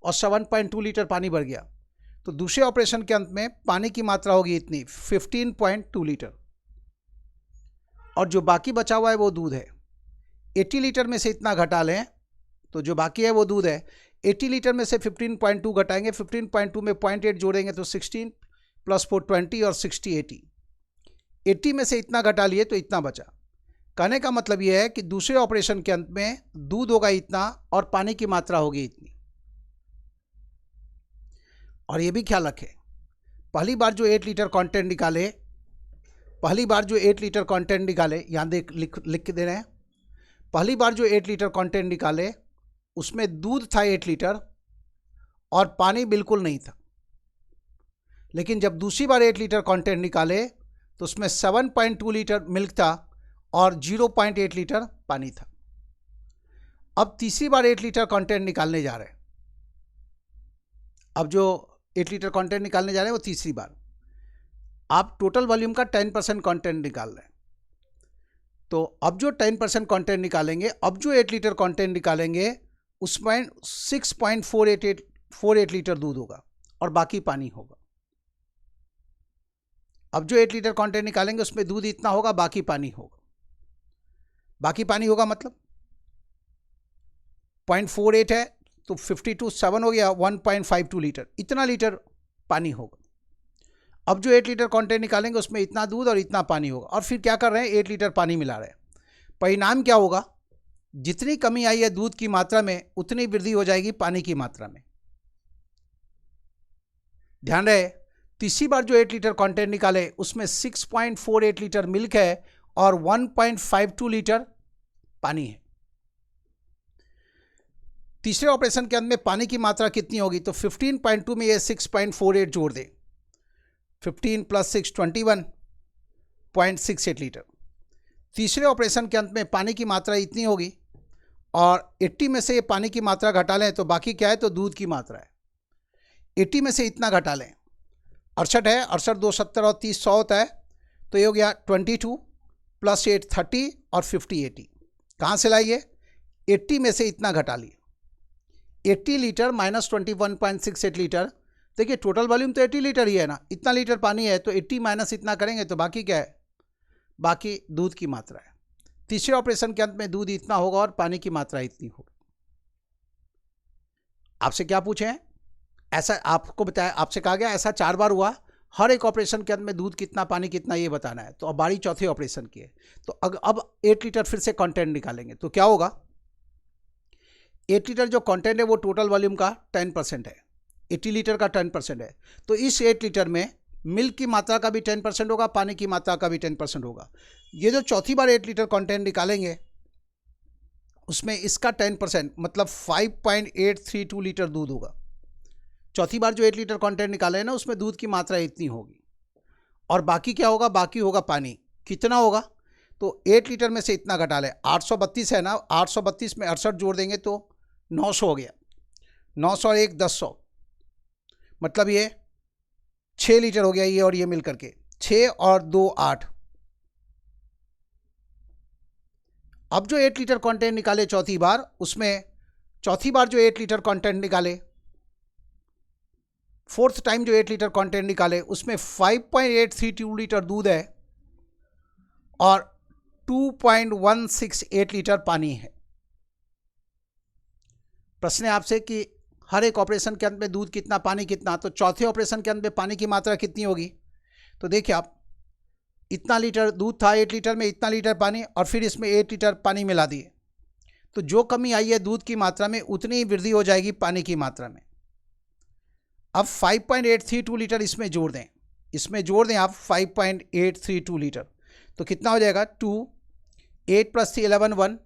[SPEAKER 1] और 7.2 लीटर पानी बढ़ गया। तो दूसरे ऑपरेशन के अंत में पानी की मात्रा होगी इतनी 15.2 लीटर, और जो बाकी बचा हुआ है वो दूध है। 80 लीटर में से इतना घटा लें तो जो बाकी है वो दूध है। 80 लीटर में से 15.2 घटाएंगे, 15.2 में 0.8 जोड़ेंगे तो 16 + 4 20 और 60 80। 80 में से इतना घटा लिए तो इतना बचा। कहने का मतलब यह है कि दूसरे ऑपरेशन के अंत में दूध होगा इतना और पानी की मात्रा होगी इतनी। और ये भी ख्याल रखें, पहली बार जो 8 लीटर कंटेंट निकाले, यहाँ लिख दे रहे हैं। पहली बार जो 8 लीटर कंटेंट निकाले उसमें दूध था 8 लीटर और पानी बिल्कुल नहीं था। लेकिन जब दूसरी बार 8 लीटर कंटेंट निकाले तो उसमें 7.2 लीटर मिल्क था और 0.8 लीटर पानी था। अब तीसरी बार 8 लीटर कंटेंट निकालने जा रहे हैं। अब जो 8 लीटर कंटेंट निकालने जा रहे हैं वो तीसरी बार, आप टोटल वॉल्यूम का 10% कंटेंट निकाल रहे हैं। तो अब जो 10% कंटेंट निकालेंगे, अब जो 8 लीटर कंटेंट निकालेंगे उसमें 6.48 लीटर दूध होगा और बाकी पानी होगा। अब जो 8 लीटर कंटेंट निकालेंगे उसमें दूध इतना होगा, बाकी पानी होगा। बाकी पानी होगा मतलब 0.48 है तो 52.7 हो गया, 1.52 लीटर, इतना लीटर पानी होगा। अब जो 8 लीटर कंटेंट निकालेंगे उसमें इतना दूध और इतना पानी होगा। और फिर क्या कर रहे हैं, 8 लीटर पानी मिला रहे हैं। परिणाम क्या होगा, जितनी कमी आई है दूध की मात्रा में उतनी वृद्धि हो जाएगी पानी की मात्रा में। ध्यान रहे, तीसरी बार जो 8 लीटर कंटेंट निकाले उसमें 6.48 लीटर मिल्क है और 1.52 लीटर पानी है। तीसरे ऑपरेशन के अंत में पानी की मात्रा कितनी होगी, तो 15.2 में ये 6.48 जोड़ दें, 15 + 6 21.68 लीटर। तीसरे ऑपरेशन के अंत में पानी की मात्रा इतनी होगी और 80 में से ये पानी की मात्रा घटा लें तो बाकी क्या है, तो दूध की मात्रा है। 80 में से इतना घटा लें, 68 है, 68 2 70 और 30 100 होता है, तो ये हो गया 22 + 8 30 और 50 80। कहाँ से लाइए, 80 में से इतना घटा लिए, 80 लीटर माइनस 21.68 लीटर। देखिए टोटल वॉल्यूम तो 80 लीटर ही है ना, इतना लीटर पानी है तो 80 माइनस इतना करेंगे तो बाकी क्या है, बाकी दूध की मात्रा है। तीसरे ऑपरेशन के अंत में दूध इतना होगा और पानी की मात्रा इतनी होगी। आपसे क्या पूछे हैं, ऐसा आपको बताया, आपसे कहा गया ऐसा 4 बार हुआ, हर एक ऑपरेशन के अंत में दूध कितना पानी कितना ये बताना है। तो अब बारी चौथे ऑपरेशन की है। तो अब 8 लीटर फिर से कंटेंट निकालेंगे तो क्या होगा, 8 लीटर जो कंटेंट है वो टोटल वॉल्यूम का 10% है, 80 लीटर का 10% है। तो इस 8 लीटर में मिल्क की मात्रा का भी 10% होगा, पानी की मात्रा का भी 10% होगा। ये जो चौथी बार 8 लीटर कंटेंट निकालेंगे उसमें इसका 10% मतलब 5.832 लीटर दूध होगा। चौथी बार जो 8 लीटर कंटेंट निकाले हैं ना उसमें दूध की मात्रा इतनी होगी और बाकी क्या होगा, बाकी होगा पानी। कितना होगा, तो 8 लीटर में से इतना घटा लें, 832 है ना, 832 में 68 जोड़ देंगे तो 900 हो गया, 900 और 1 1000, मतलब ये 6 लीटर हो गया ये और ये मिल करके, 6 और 2 8। अब जो 8 लीटर कंटेंट निकाले चौथी बार, उसमें चौथी बार जो 8 लीटर कंटेंट निकाले, फोर्थ टाइम जो 8 लीटर कंटेंट निकाले उसमें 5.832 लीटर दूध है और 2.168 लीटर पानी है। प्रश्न है आपसे कि हर एक ऑपरेशन के अंत में दूध कितना पानी कितना, तो चौथे ऑपरेशन के अंत में पानी की मात्रा कितनी होगी। तो देखिए आप, इतना लीटर दूध था 8 लीटर में, इतना लीटर पानी और फिर इसमें 8 लीटर पानी मिला दिए, तो जो कमी आई है दूध की मात्रा में उतनी ही वृद्धि हो जाएगी पानी की मात्रा में। अब 5.832 लीटर इसमें जोड़ दें, इसमें जोड़ दें आप 5.832 लीटर, तो कितना हो जाएगा 2, 8 + 3 11 1,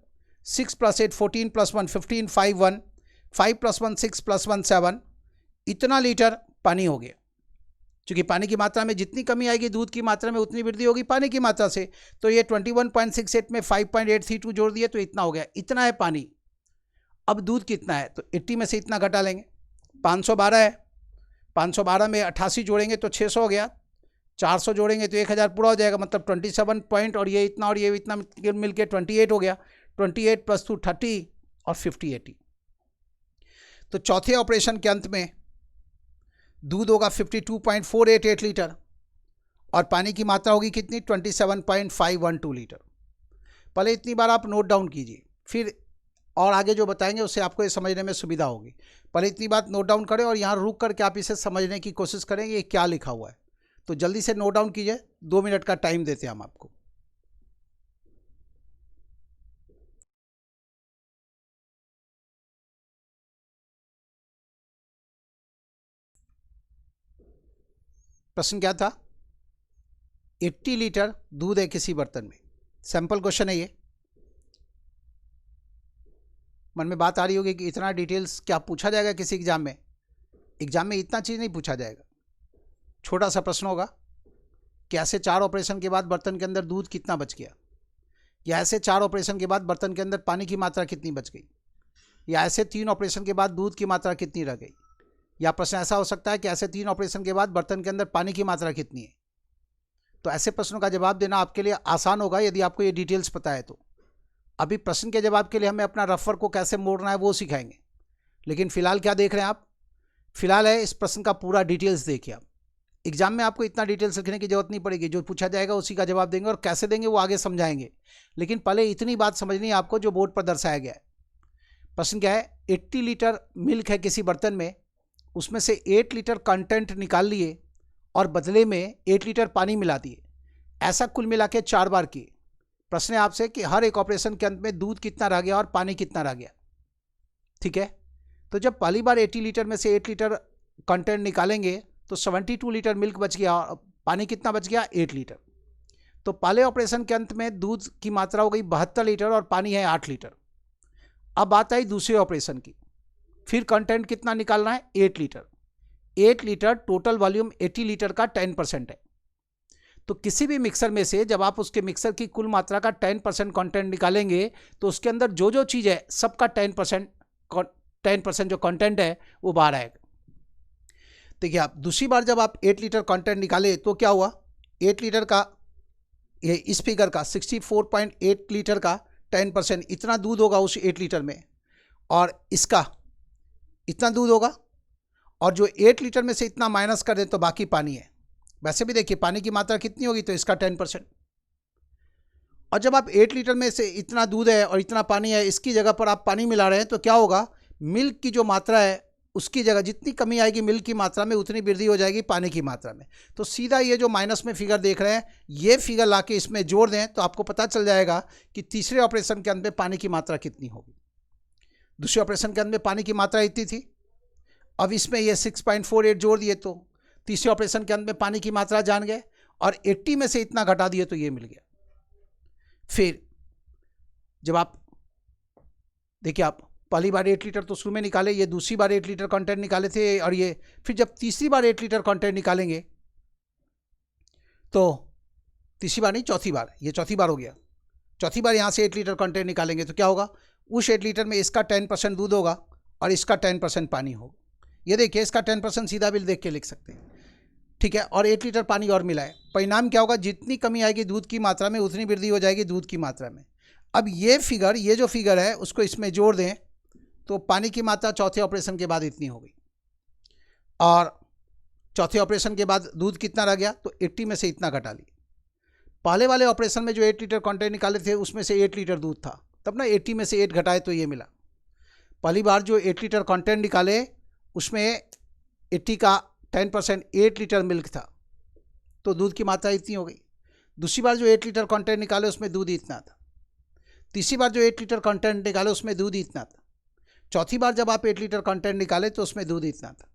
[SPEAKER 1] 6 + 8 14 + 1 15 5 1, 5 + 1 6 + 1 7, इतना लीटर पानी हो गया। क्योंकि पानी की मात्रा में जितनी कमी आएगी दूध की मात्रा में उतनी वृद्धि होगी पानी की मात्रा से, तो ये 21.68 में 5.832 जोड़ दिए तो इतना हो गया, इतना है पानी। अब दूध कितना है, तो 80 में से इतना घटा लेंगे, 512 है, 512 में 88 जोड़ेंगे तो 600 हो गया, 400 जोड़ेंगे तो 1000 पूरा हो जाएगा, मतलब 27 पॉइंट और ये इतना मिल के 28 हो गया, 28 + 2 30 और 50 80। तो चौथे ऑपरेशन के अंत में दूध होगा 52.488 लीटर और पानी की मात्रा होगी कितनी, 27.512 लीटर। पहले इतनी बार आप नोट डाउन कीजिए, फिर और आगे जो बताएंगे उससे आपको ये समझने में सुविधा होगी। पहले इतनी बात नोट डाउन करें और यहाँ रुक करके आप इसे समझने की कोशिश करेंगे ये क्या लिखा हुआ है। तो जल्दी से नोट डाउन कीजिए, 2 मिनट का टाइम देते हैं हम आपको। प्रश्न क्या था, 80 लीटर दूध है किसी बर्तन में, सैंपल क्वेश्चन है ये। मन में बात आ रही होगी कि इतना डिटेल्स क्या पूछा जाएगा किसी एग्जाम में? एग्जाम में इतना चीज़ नहीं पूछा जाएगा। छोटा सा प्रश्न होगा कि ऐसे 4 ऑपरेशन के बाद बर्तन के अंदर दूध कितना बच गया, या ऐसे 4 ऑपरेशन के बाद बर्तन के अंदर पानी की मात्रा कितनी बच गई, या ऐसे 3 ऑपरेशन के बाद दूध की मात्रा कितनी रह गई। या प्रश्न ऐसा हो सकता है कि ऐसे 3 ऑपरेशन के बाद बर्तन के अंदर पानी की मात्रा कितनी है। तो ऐसे प्रश्नों का जवाब देना आपके लिए आसान होगा यदि आपको ये डिटेल्स पता है तो। अभी प्रश्न के जवाब के लिए हमें अपना रफर को कैसे मोड़ना है वो सिखाएंगे, लेकिन फिलहाल क्या देख रहे हैं आप? फिलहाल है इस प्रश्न का पूरा डिटेल्स देखिए आप। एग्जाम में आपको इतना डिटेल्स लिखने की जरूरत नहीं पड़ेगी, जो पूछा जाएगा उसी का जवाब देंगे, और कैसे देंगे वो आगे समझाएंगे। लेकिन पहले इतनी बात समझनी है आपको जो बोर्ड पर दर्शाया गया है। प्रश्न क्या है? 80 लीटर मिल्क है किसी बर्तन में, उसमें से 8 लीटर कंटेंट निकाल लिए और बदले में 8 लीटर पानी मिला दिए। ऐसा कुल मिला के 4 बार किए। प्रश्न है आपसे कि हर एक ऑपरेशन के अंत में दूध कितना रह गया और पानी कितना रह गया। ठीक है, तो जब पहली बार 80 लीटर में से 8 लीटर कंटेंट निकालेंगे तो 72 लीटर मिल्क बच गया, और पानी कितना बच गया? 8 लीटर। तो पहले ऑपरेशन के अंत में दूध की मात्रा हो गई 72 लीटर और पानी है 8 लीटर। अब बात आई दूसरे ऑपरेशन की, फिर कंटेंट कितना निकालना है? 8 litre. 8 litre total volume 80 litre का 10% है। तो किसी भी मिक्सर में से जब आप उसके मिक्सर की कुल मात्रा का 10% कंटेंट निकालेंगे तो उसके अंदर जो जो चीज़ है सबका 10% जो कंटेंट है वो बाहर आएगा। देखिए आप दूसरी बार जब आप 8 लीटर कंटेंट निकाले तो क्या हुआ? 8 लीटर का ये इस फिगर का 64.8 लीटर का 10% इतना दूध होगा उस 8 लीटर में, और इसका इतना दूध होगा, और जो 8 लीटर में से इतना माइनस कर दे तो बाकी पानी है। वैसे भी देखिए पानी की मात्रा कितनी होगी, तो इसका 10%। और जब आप 8 लीटर में से इतना दूध है और इतना पानी है, इसकी जगह पर आप पानी मिला रहे हैं, तो क्या होगा? मिल्क की जो मात्रा है उसकी जगह जितनी कमी आएगी मिल्क की मात्रा में, उतनी वृद्धि हो जाएगी पानी की मात्रा में। तो सीधा ये जो माइनस में फिगर देख रहे हैं, ये फिगर लाके इसमें जोड़ दें तो आपको पता चल जाएगा कि तीसरे ऑपरेशन के अंदर में पानी की मात्रा कितनी होगी। दूसरे ऑपरेशन के अंदर में पानी की मात्रा इतनी थी, अब इसमें ये 6.48 जोड़ दिए तो तीसरे ऑपरेशन के अंदर में पानी की मात्रा जान गए, और 80 में से इतना घटा दिए तो ये मिल गया। फिर जब आप देखिए, आप पहली बार 8 लीटर तो शुरू में निकाले, ये दूसरी बार 8 लीटर कंटेंट निकाले थे, और ये फिर जब तीसरी बार 8 लीटर कंटेंट निकालेंगे तो तीसरी बार नहीं, चौथी बार, ये चौथी बार हो गया। चौथी बार यहाँ से 8 लीटर कंटेंट निकालेंगे तो क्या होगा? उस 8 लीटर में इसका 10% दूध होगा और इसका 10% पानी होगा। ये देखिए इसका 10% सीधा बिल देख के लिख सकते हैं। ठीक है, और 8 लीटर पानी और मिला है। परिणाम क्या होगा? जितनी कमी आएगी दूध की मात्रा में उतनी वृद्धि हो जाएगी दूध की मात्रा में। अब ये जो फिगर है उसको इसमें जोड़ दें तो पानी की मात्रा चौथे ऑपरेशन के बाद इतनी हो गई, और चौथे ऑपरेशन के बाद दूध कितना रह गया? तो 80 में से इतना घटा ली। पहले वाले ऑपरेशन में जो 8 लीटर कंटेंट निकाले थे उसमें से 8 लीटर दूध था, तब ना 80 में से 8 घटाए तो ये मिला। पहली बार जो 8 लीटर कंटेंट निकाले उसमें 80 का 10% 8 लीटर मिल्क था, तो दूध की मात्रा इतनी हो गई। दूसरी बार जो 8 लीटर कंटेंट निकाले उसमें दूध इतना था। तीसरी बार जो 8 लीटर कंटेंट निकाले उसमें दूध इतना था। चौथी बार जब आप 8 लीटर कंटेंट निकाले तो उसमें दूध इतना था।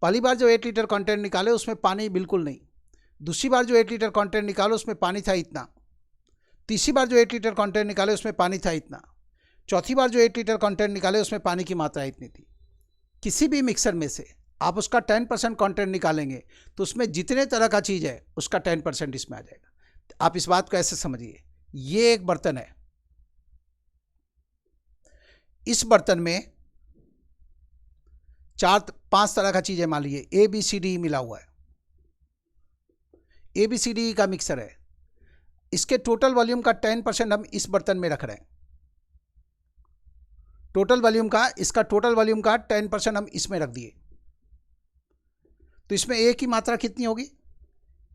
[SPEAKER 1] पहली बार जो 8 लीटर कंटेंट निकाले उसमें पानी बिल्कुल नहीं। दूसरी बार जो 8 लीटर कंटेंट निकाले उसमें पानी था इतना। तीसरी बार जो 8 लीटर कंटेंट निकाले उसमें पानी था इतना। चौथी बार जो 8 लीटर कंटेंट निकाले उसमें पानी की मात्रा इतनी थी। किसी भी मिक्सर में से आप उसका 10% कंटेंट निकालेंगे तो उसमें जितने तरह का चीज़ है उसका 10% इसमें आ जाएगा। आप इस बात को ऐसे समझिए, ये एक बर्तन है, इस बर्तन में 4-5 तरह का चीज़ है, मान लीजिए ABCD मिला हुआ है, ABCD का मिक्सर है। इसके टोटल वॉल्यूम का 10% हम इस बर्तन में रख रहे हैं। टोटल वॉल्यूम का, इसका टोटल वॉल्यूम का 10% हम इसमें रख दिए, तो इसमें A की मात्रा कितनी होगी?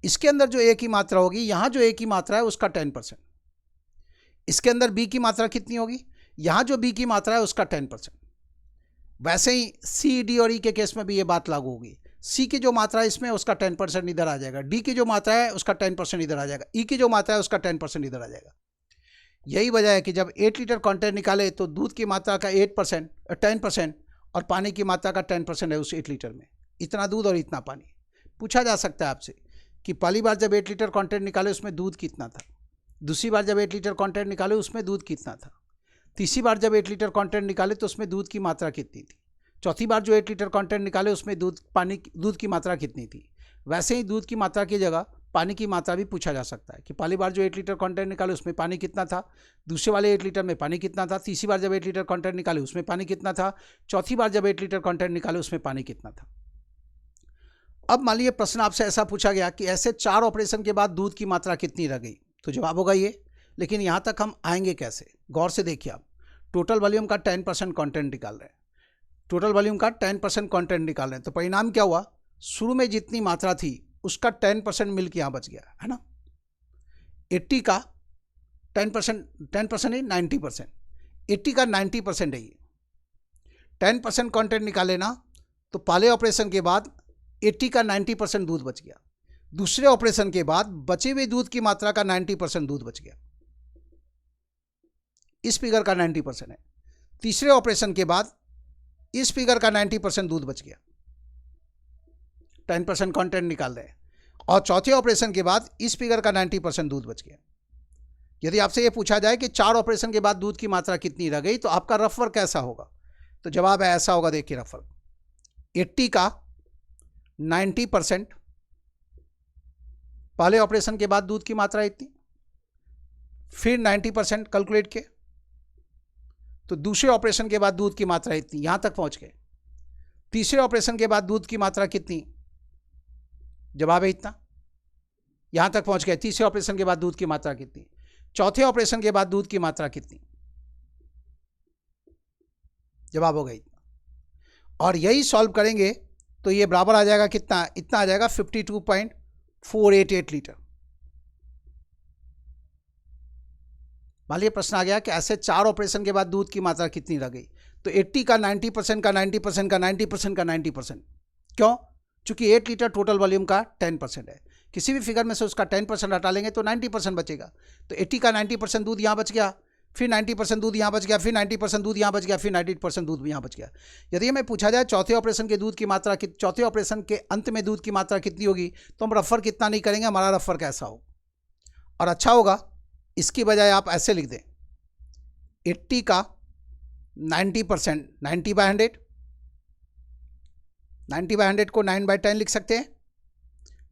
[SPEAKER 1] इसके अंदर जो A की मात्रा होगी, यहाँ जो A की मात्रा है उसका 10%। इसके अंदर B की मात्रा कितनी होगी? यहाँ जो B की मात्रा है उसका 10%। वैसे ही C, D और E के केस में भी ये बात लागू होगी। C की जो मात्रा है इसमें उसका 10% इधर आ जाएगा, D की जो मात्रा है उसका 10% इधर आ जाएगा, E की जो मात्रा है उसका 10% इधर आ जाएगा। यही वजह है कि जब 8 लीटर कंटेंट निकाले तो दूध की मात्रा का 10% और पानी की मात्रा का 10% है उस 8 लीटर में। इतना दूध और इतना पानी। पूछा जा सकता है आपसे कि पहली बार जब 8 लीटर कंटेंट निकाले उसमें दूध कितना था, दूसरी बार जब 8 लीटर कंटेंट निकाले उसमें दूध कितना था, तीसरी बार जब 8 लीटर कंटेंट निकाले तो उसमें दूध की मात्रा कितनी थी, चौथी बार जो 8 लीटर कंटेंट निकाले उसमें दूध की मात्रा कितनी थी। वैसे ही दूध की मात्रा की जगह पानी की मात्रा भी पूछा जा सकता है कि पहली बार जो 8 लीटर कंटेंट निकाले उसमें पानी कितना था, दूसरे वाले 8 लीटर में पानी कितना था, तीसरी बार जब 8 लीटर कंटेंट निकाले उसमें पानी कितना था, चौथी बार जब 8 लीटर कंटेंट निकाले उसमें पानी कितना था। अब मान लीजिए प्रश्न आपसे ऐसा पूछा गया कि ऐसे 4 ऑपरेशन के बाद दूध की मात्रा कितनी रह गई, तो जवाब होगा ये। लेकिन यहाँ तक हम आएंगे कैसे, गौर से देखिए आप। टोटल वॉल्यूम का 10% कंटेंट निकाल रहे हैं, टोटल वॉल्यूम का 10% कंटेंट निकाल रहे हैं, तो परिणाम क्या हुआ, शुरू में जितनी मात्रा थी उसका 10% मिल्क यहाँ बच गया, है ना। 80 का 10% ही 90%, 80 का 90% है ये। 10% कंटेंट निकाले ना, तो पहले ऑपरेशन के बाद 80 का 90% दूध बच गया, दूसरे ऑपरेशन के बाद बचे हुए दूध की मात्रा का 90% दूध बच गया, इस फिगर का 90% है। तीसरे ऑपरेशन के बाद इस फिगर का 90% दूध बच गया, 10% कंटेंट निकाल रहे हैं, और चौथे ऑपरेशन के बाद इस फिगर का 90% दूध बच गया। यदि आपसे ये पूछा जाए कि 4 ऑपरेशन के बाद दूध की मात्रा कितनी रह गई, तो आपका रफ वर्क कैसा होगा, तो जवाब है ऐसा होगा, देखिए रफ वर्क 80 का 90%, पहले ऑपरेशन के बाद दूध की मात्रा इतनी, फिर 90% कैलकुलेट किए, तो दूसरे ऑपरेशन के बाद दूध की मात्रा इतनी, यहां तक पहुंच गए। तीसरे ऑपरेशन के बाद दूध की मात्रा कितनी, जवाब है इतना, यहां तक पहुंच गए। तीसरे ऑपरेशन के बाद दूध की मात्रा कितनी, चौथे ऑपरेशन के बाद दूध की मात्रा कितनी, जवाब होगा इतना। और यही सॉल्व करेंगे तो ये बराबर आ जाएगा कितना, इतना आ जाएगा 52.488 लीटर। मान लीजिए प्रश्न आ गया कि ऐसे 4 ऑपरेशन के बाद दूध की मात्रा कितनी रह गई, तो 80 का 90% का 90% का 90% का 90%, क्यों, चूंकि 8 लीटर टोटल वॉल्यूम का 10% है, किसी भी फिगर में से उसका 10% हटा लेंगे तो 90% बचेगा। तो 80 का 90% दूध यहाँ बच गया, फिर 90% दूध यहाँ बच गया, फिर 90% दूध यहाँ बच गया, फिर 90% दूध यहाँ बच गया। यदि हमें पूछा जाए चौथे ऑपरेशन के दूध की मात्रा, चौथे ऑपरेशन के अंत में दूध की मात्रा कितनी होगी, तो हम रफर कितना नहीं करेंगे, हमारा रफर कैसा हो। और अच्छा होगा इसकी बजाय आप ऐसे लिख दें, 80 का 90%, 90/100, 90/100 को 9/10 लिख सकते हैं,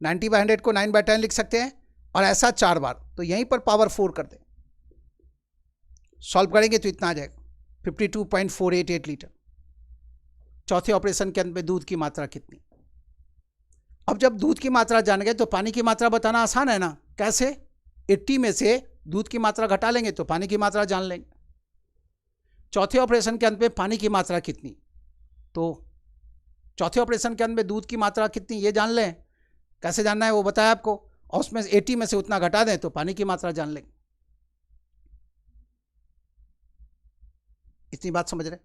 [SPEAKER 1] 90/100 को 9/10 लिख सकते हैं, और ऐसा 4 बार, तो यहीं पर पावर 4 कर दें। सॉल्व करेंगे तो इतना आ जाएगा 52.488 लीटर। चौथे ऑपरेशन के अंत में दूध की मात्रा कितनी। अब जब दूध की मात्रा जान गए तो पानी की मात्रा बताना आसान है ना, कैसे, 80 में से दूध की मात्रा घटा लेंगे तो पानी की मात्रा जान लेंगे। चौथे ऑपरेशन के अंत में पानी की मात्रा कितनी, तो चौथे ऑपरेशन के अंत में दूध की मात्रा कितनी ये जान लें, कैसे जानना है वो बताया आपको, और उसमें 80 में से उतना घटा दें तो पानी की मात्रा जान लेंगे। इतनी बात समझ रहे,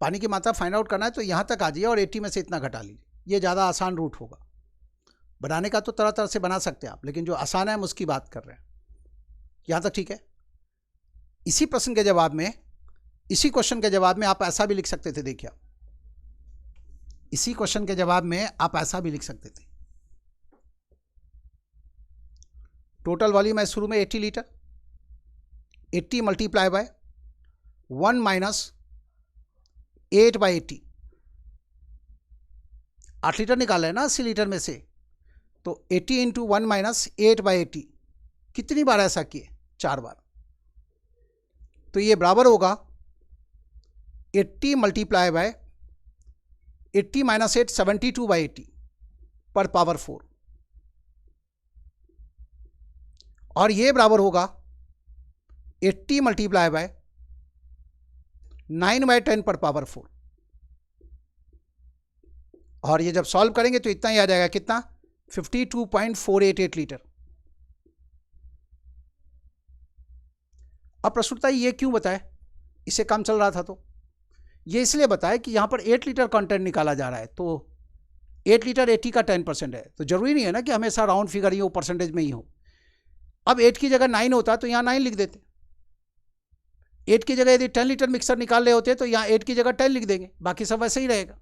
[SPEAKER 1] पानी की मात्रा फाइंड आउट करना है तो यहां तक आ जाइए और 80 में से इतना घटा लीजिए, ये ज़्यादा आसान रूट होगा। बनाने का तो तरह तरह से बना सकते हैं आप, लेकिन जो आसान है हम उसकी बात कर रहे हैं। यहां तक ठीक है। इसी प्रश्न के जवाब में, इसी क्वेश्चन के जवाब में आप ऐसा भी लिख सकते थे, देखिए इसी क्वेश्चन के जवाब में आप ऐसा भी लिख सकते थे, टोटल वॉल्यूम है शुरू में 80 litre, 80 multiply by 1 minus 8/80, 8 litre निकाला है ना 80 लीटर में से, तो 80 इंटू 1 माइनस 8/80, कितनी बार ऐसा किए, 4 बार, तो ये बराबर होगा 80 मल्टीप्लाई बाय 80 माइनस 8, 72/80 पर पावर 4, और ये बराबर होगा 80 मल्टीप्लाई बाय 9/10 पर पावर 4, और ये जब सॉल्व करेंगे तो इतना ही आ जाएगा, कितना, 52.488 लीटर। अब प्रश्न उठता है ये क्यों बताए, इससे काम चल रहा था, तो ये इसलिए बताए कि यहां पर 8 लीटर कंटेंट निकाला जा रहा है, तो 8 लीटर 80 का 10% है, तो जरूरी नहीं है ना कि हमेशा राउंड फिगर ही हो, परसेंटेज में ही हो। अब 8 की जगह 9 होता तो यहां 9 लिख देते, 8 की जगह यदि 10 लीटर मिक्सर निकाल रहे होते तो यहां 8 की जगह 10 लिख देंगे, बाकी सब वैसे ही रहेगा।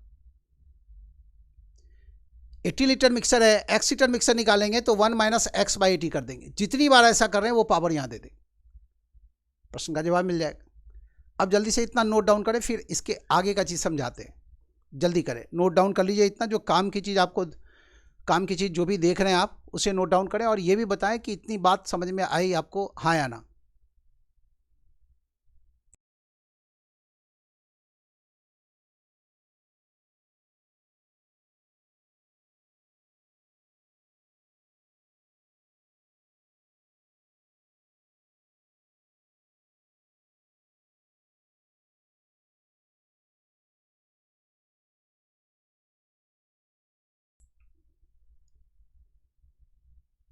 [SPEAKER 1] 80 लीटर मिक्सर है, x लीटर मिक्सर निकालेंगे तो 1 माइनस x/80 कर देंगे, जितनी बार ऐसा कर रहे हैं वो पावर यहां दे देंगे, प्रश्न का जवाब मिल जाएगा। अब जल्दी से इतना नोट डाउन करें, फिर इसके आगे का चीज़ समझाते हैं। जल्दी करें, नोट डाउन कर लीजिए इतना, जो काम की चीज़ आपको, काम की चीज़ जो भी देख रहे हैं आप उसे नोट डाउन करें, और ये भी बताएं कि इतनी बात समझ में आई आपको, हाँ या ना।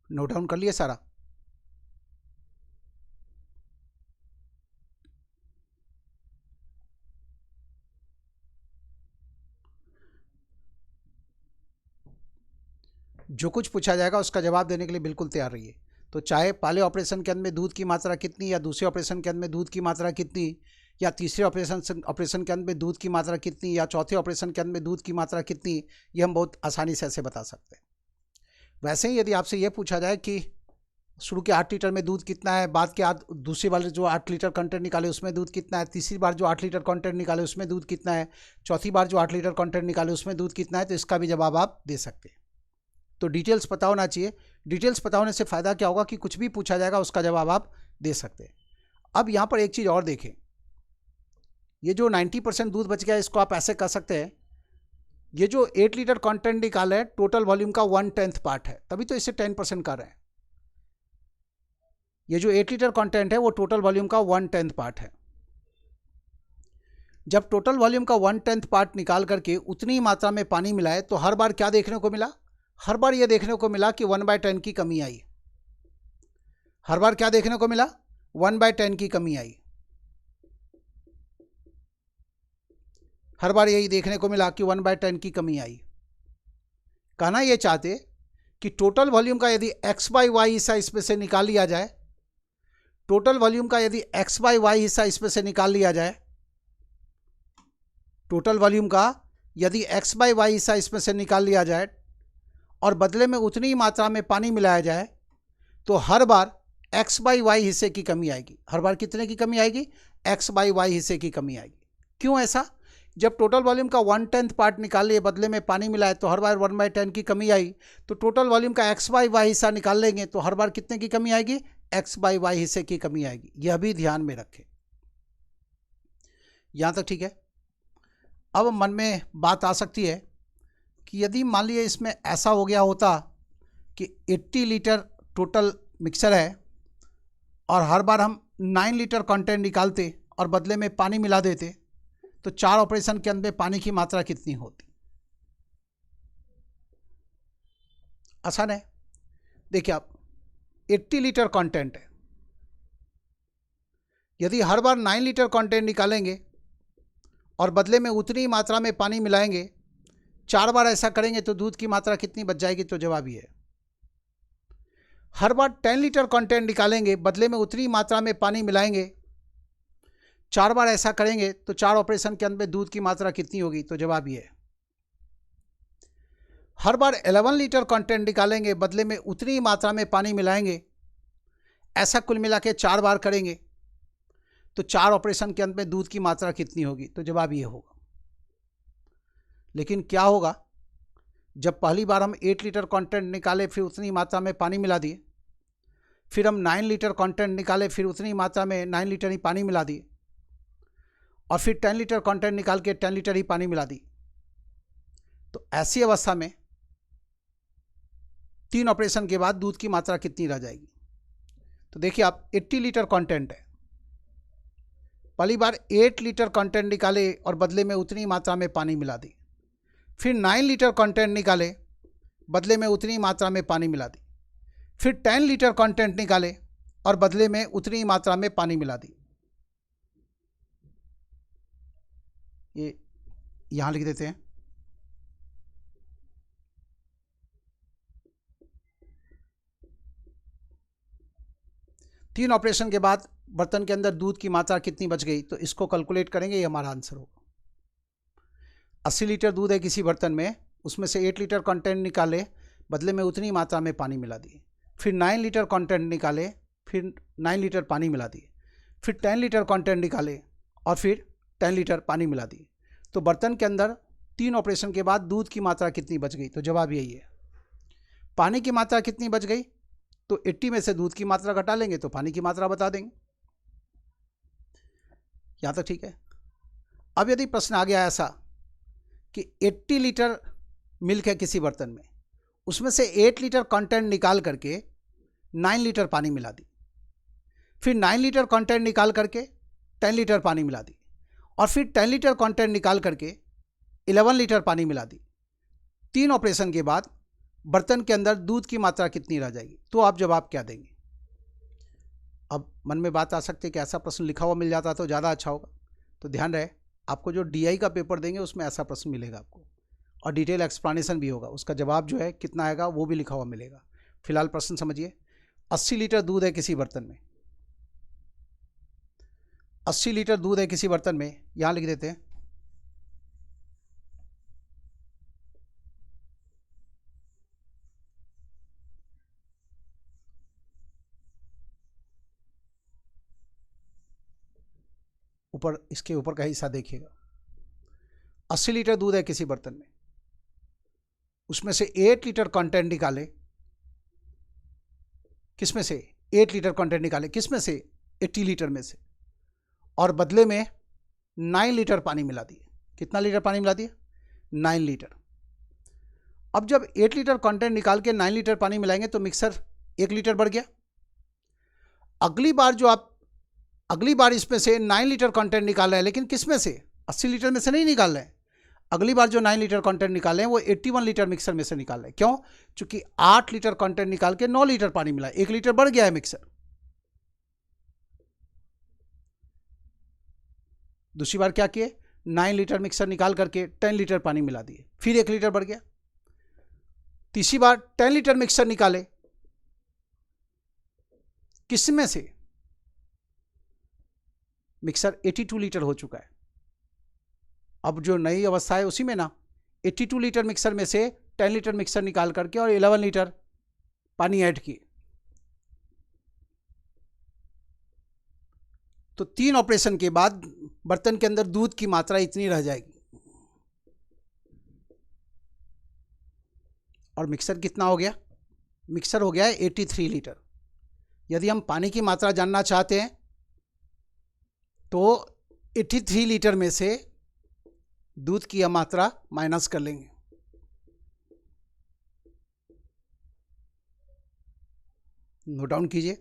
[SPEAKER 1] नोट डाउन कर लिए सारा? जो कुछ पूछा जाएगा उसका जवाब देने के लिए बिल्कुल तैयार रहिए। तो चाहे पहले ऑपरेशन के अंत में दूध की मात्रा कितनी, या दूसरे ऑपरेशन के अंत में दूध की मात्रा कितनी, या तीसरे ऑपरेशन के अंत में दूध की मात्रा कितनी, या चौथे ऑपरेशन के अंत में दूध की मात्रा कितनी, ये हम बहुत आसानी से ऐसे बता सकते हैं। वैसे ही यदि आपसे ये पूछा जाए कि शुरू के 8 लीटर में दूध कितना है, बाद के दूसरी वाले जो 8 लीटर कंटेंट निकाले उसमें दूध कितना है, तीसरी बार जो 8 लीटर कंटेंट निकाले उसमें दूध कितना है, चौथी बार जो 8 लीटर कंटेंट निकाले उसमें दूध कितना है, तो इसका भी जवाब आप दे सकते हैं। तो डिटेल्स पता होना चाहिए। डिटेल्स पता होने से फ़ायदा क्या होगा कि कुछ भी पूछा जाएगा उसका जवाब आप दे सकते हैं। अब यहाँ पर एक चीज़ और देखें, ये जो 90% दूध बच गया, इसको आप ऐसे कर सकते हैं, ये जो 8 लीटर कंटेंट निकाला है टोटल वॉल्यूम का 1/10 पार्ट है, तभी तो इसे 10% कर रहे हैं। ये जो 8 लीटर कंटेंट है वो टोटल वॉल्यूम का 1/10 पार्ट है। जब टोटल वॉल्यूम का 1/10 पार्ट निकाल करके उतनी मात्रा में पानी मिलाए, तो हर बार क्या देखने को मिला, हर बार ये देखने को मिला कि 1/10 की कमी आई। हर बार क्या देखने को मिला, 1/10 की कमी आई। हर बार यही देखने को मिला कि 1/10 की कमी आई। कहना ये चाहते कि टोटल वॉल्यूम का यदि x/y हिस्सा इसमें से निकाल लिया जाए, टोटल वॉल्यूम का यदि x/y हिस्सा इसमें से निकाल लिया जाए, टोटल वॉल्यूम का यदि x/y हिस्सा इसमें से निकाल लिया जाए और बदले में उतनी ही मात्रा में पानी मिलाया जाए, तो हर बार x/y हिस्से की कमी आएगी। हर बार कितने की कमी आएगी, x/y हिस्से की कमी आएगी। क्यों ऐसा? जब टोटल वॉल्यूम का 1/10 पार्ट निकाल लिए, बदले में पानी मिलाए, तो हर बार 1/10 की कमी आई। तो टोटल वॉल्यूम का x/y हिस्सा निकाल लेंगे तो हर बार कितने की कमी आएगी, x/y हिस्से की कमी आएगी। यह भी ध्यान में रखें। यहाँ तक ठीक है? अब मन में बात आ सकती है कि यदि मान लीजिए इसमें ऐसा हो गया होता कि 80 लीटर टोटल मिक्सर है और हर बार हम 9 लीटर कंटेंट निकालते और बदले में पानी मिला देते, तो 4 ऑपरेशन के अंदर पानी की मात्रा कितनी होती? आसान है। देखिए आप, 80 लीटर कंटेंट है, यदि हर बार 9 लीटर कंटेंट निकालेंगे और बदले में उतनी मात्रा में पानी मिलाएंगे, 4 बार ऐसा करेंगे तो दूध की मात्रा कितनी बच जाएगी? तो जवाब ये है, हर बार 10 लीटर कंटेंट निकालेंगे, बदले में उतनी मात्रा में पानी मिलाएंगे, 4 बार ऐसा करेंगे तो 4 ऑपरेशन के अंदर दूध की मात्रा कितनी होगी? तो जवाब ये है, हर बार 11 लीटर कंटेंट निकालेंगे, बदले में उतनी मात्रा में पानी मिलाएंगे, ऐसा कुल मिला के 4 बार करेंगे तो 4 ऑपरेशन के अंत में दूध की मात्रा कितनी होगी? तो जवाब ये होगा। लेकिन क्या होगा, जब पहली बार हम 8 लीटर कंटेंट निकाले, फिर उतनी मात्रा में पानी मिला दिए, फिर हम 9 लीटर कंटेंट निकाले, फिर उतनी मात्रा में 9 लीटर ही पानी मिला दिए, और फिर 10 लीटर कंटेंट निकाल के 10 लीटर ही पानी मिला दी, तो ऐसी अवस्था में 3 ऑपरेशन के बाद दूध की मात्रा कितनी रह जाएगी? तो देखिए आप, 80 लीटर कंटेंट है, पहली बार 8 लीटर कंटेंट निकाले और बदले में उतनी मात्रा में पानी मिला दी, फिर 9 लीटर कंटेंट निकाले, बदले में उतनी मात्रा में पानी मिला दी, फिर 10 लीटर कंटेंट निकाले और बदले में उतनी मात्रा में पानी मिला दी। ये यहाँ लिख देते हैं, तीन ऑपरेशन के बाद बर्तन के अंदर दूध की मात्रा कितनी बच गई, तो इसको कैलकुलेट करेंगे, ये हमारा आंसर होगा। 80 लीटर दूध है किसी बर्तन में, उसमें से 8 लीटर कंटेंट निकाले, बदले में उतनी मात्रा में पानी मिला दिए, फिर 9 लीटर कंटेंट निकाले, फिर 9 लीटर पानी मिला दिए, फिर 10 लीटर कंटेंट निकाले और फिर 10 लीटर पानी मिला दिए। तो बर्तन के अंदर 3 ऑपरेशन के बाद दूध की मात्रा कितनी बच गई? तो जवाब यही है। पानी की मात्रा कितनी बच गई? तो 80 में से दूध की मात्रा घटा लेंगे तो पानी की मात्रा बता देंगे। यहाँ तक ठीक है। अब यदि प्रश्न आ गया ऐसा कि 80 लीटर मिल्क है किसी बर्तन में, उसमें से 8 लीटर कंटेंट निकाल करके 9 लीटर पानी मिला दी, फिर 9 लीटर कंटेंट निकाल करके 10 लीटर पानी मिला दी, और फिर 10 लीटर कंटेंट निकाल करके 11 लीटर पानी मिला दी। 3 ऑपरेशन के बाद बर्तन के अंदर दूध की मात्रा कितनी रह जाएगी? तो आप जवाब क्या देंगे? अब मन में बात आ सकती है कि ऐसा प्रश्न लिखा हुआ मिल जाता तो ज़्यादा अच्छा होगा। तो ध्यान रहे, आपको जो DI का पेपर देंगे उसमें ऐसा प्रश्न मिलेगा आपको, और डिटेल एक्सप्लेनेशन भी होगा, उसका जवाब जो है कितना आएगा वो भी लिखा हुआ मिलेगा। फिलहाल प्रश्न समझिए। 80 लीटर दूध है किसी बर्तन में, 80 लीटर दूध है किसी बर्तन में, यहाँ लिख देते हैं। ऊपर इसके ऊपर का हिस्सा देखिएगा। 80 लीटर दूध है किसी बर्तन में, उसमें से 8 लीटर कंटेंट निकाले। किसमें से? 8 लीटर कंटेंट निकाले। किसमें से? 80 लीटर में से, और बदले में 9 लीटर पानी मिला दिए। कितना लीटर पानी मिला दिया? 9 लीटर। अब जब 8 लीटर कंटेंट निकाल के 9 लीटर पानी मिलाएंगे तो मिक्सर 1 लीटर बढ़ गया। अगली बार इसमें से 9 लीटर कंटेंट निकाल रहे हैं, लेकिन किस में से? 80 लीटर में से नहीं निकाल रहे हैं। अगली बार जो 9 लीटर कंटेंट निकाले हैं वो 81 लीटर मिक्सर में से निकाल रहे हैं। क्यों? क्योंकि 8 लीटर कंटेंट निकाल के 9 लीटर पानी मिला, 1 लीटर बढ़ गया है मिक्सर। दूसरी बार क्या किए? 9 लीटर मिक्सर निकाल करके 10 लीटर पानी मिला दिए, फिर 1 लीटर बढ़ गया। तीसरी बार 10 लीटर मिक्सर निकाले, किसमें से? मिक्सर 82 लीटर हो चुका है। अब जो नई अवस्था है उसी में ना, 82 लीटर मिक्सर में से 10 लीटर मिक्सर निकाल करके और 11 लीटर पानी ऐड किए। तो 3 ऑपरेशन के बाद बर्तन के अंदर दूध की मात्रा इतनी रह जाएगी। और मिक्सर कितना हो गया? मिक्सर हो गया है 83 लीटर। यदि हम पानी की मात्रा जानना चाहते हैं तो 83 लीटर में से दूध की मात्रा माइनस कर लेंगे। नोट डाउन कीजिए।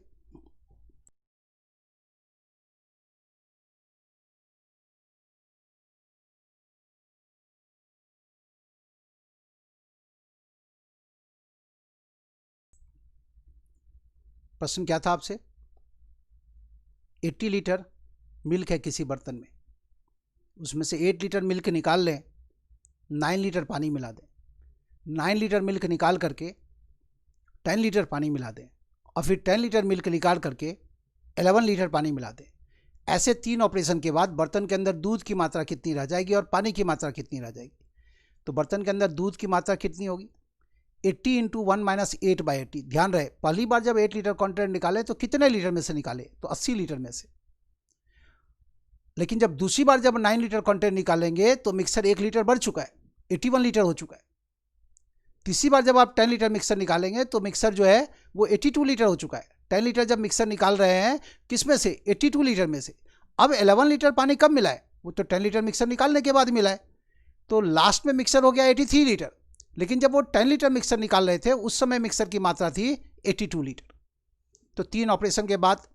[SPEAKER 1] प्रश्न क्या था आपसे? 80 लीटर मिल्क है किसी बर्तन में, उसमें से 8 लीटर मिल्क निकाल लें, 9 लीटर पानी मिला दें, 9 लीटर मिल्क निकाल करके 10 लीटर पानी मिला दें, और फिर 10 लीटर मिल्क निकाल करके 11 लीटर पानी मिला दें। ऐसे 3 ऑपरेशन के बाद बर्तन के अंदर दूध की मात्रा कितनी रह जाएगी और पानी की मात्रा कितनी रह जाएगी? तो बर्तन के अंदर दूध की मात्रा कितनी होगी? 80 इंटू 1 माइनस 8/80। ध्यान रहे, पहली बार जब 8 लीटर कंटेंट निकाले तो कितने लीटर में से निकाले? तो 80 लीटर में से। लेकिन जब दूसरी बार जब 9 लीटर कंटेंट निकालेंगे तो मिक्सर 1 लीटर बढ़ चुका है, 81 लीटर हो चुका है। तीसरी बार जब आप 10 लीटर मिक्सर निकालेंगे तो मिक्सर जो है वो 82 लीटर हो चुका है। 10 लीटर जब मिक्सर निकाल रहे हैं किस में से? 82 लीटर में से। अब 11 लीटर पानी कब मिला है? वो तो 10 लीटर मिक्सर निकालने के बाद मिला है। तो लास्ट में मिक्सर हो गया 83 लीटर, लेकिन जब वो 10 लीटर मिक्सर निकाल रहे थे उस समय मिक्सर की मात्रा थी 82 लीटर। तो 3 ऑपरेशन के बाद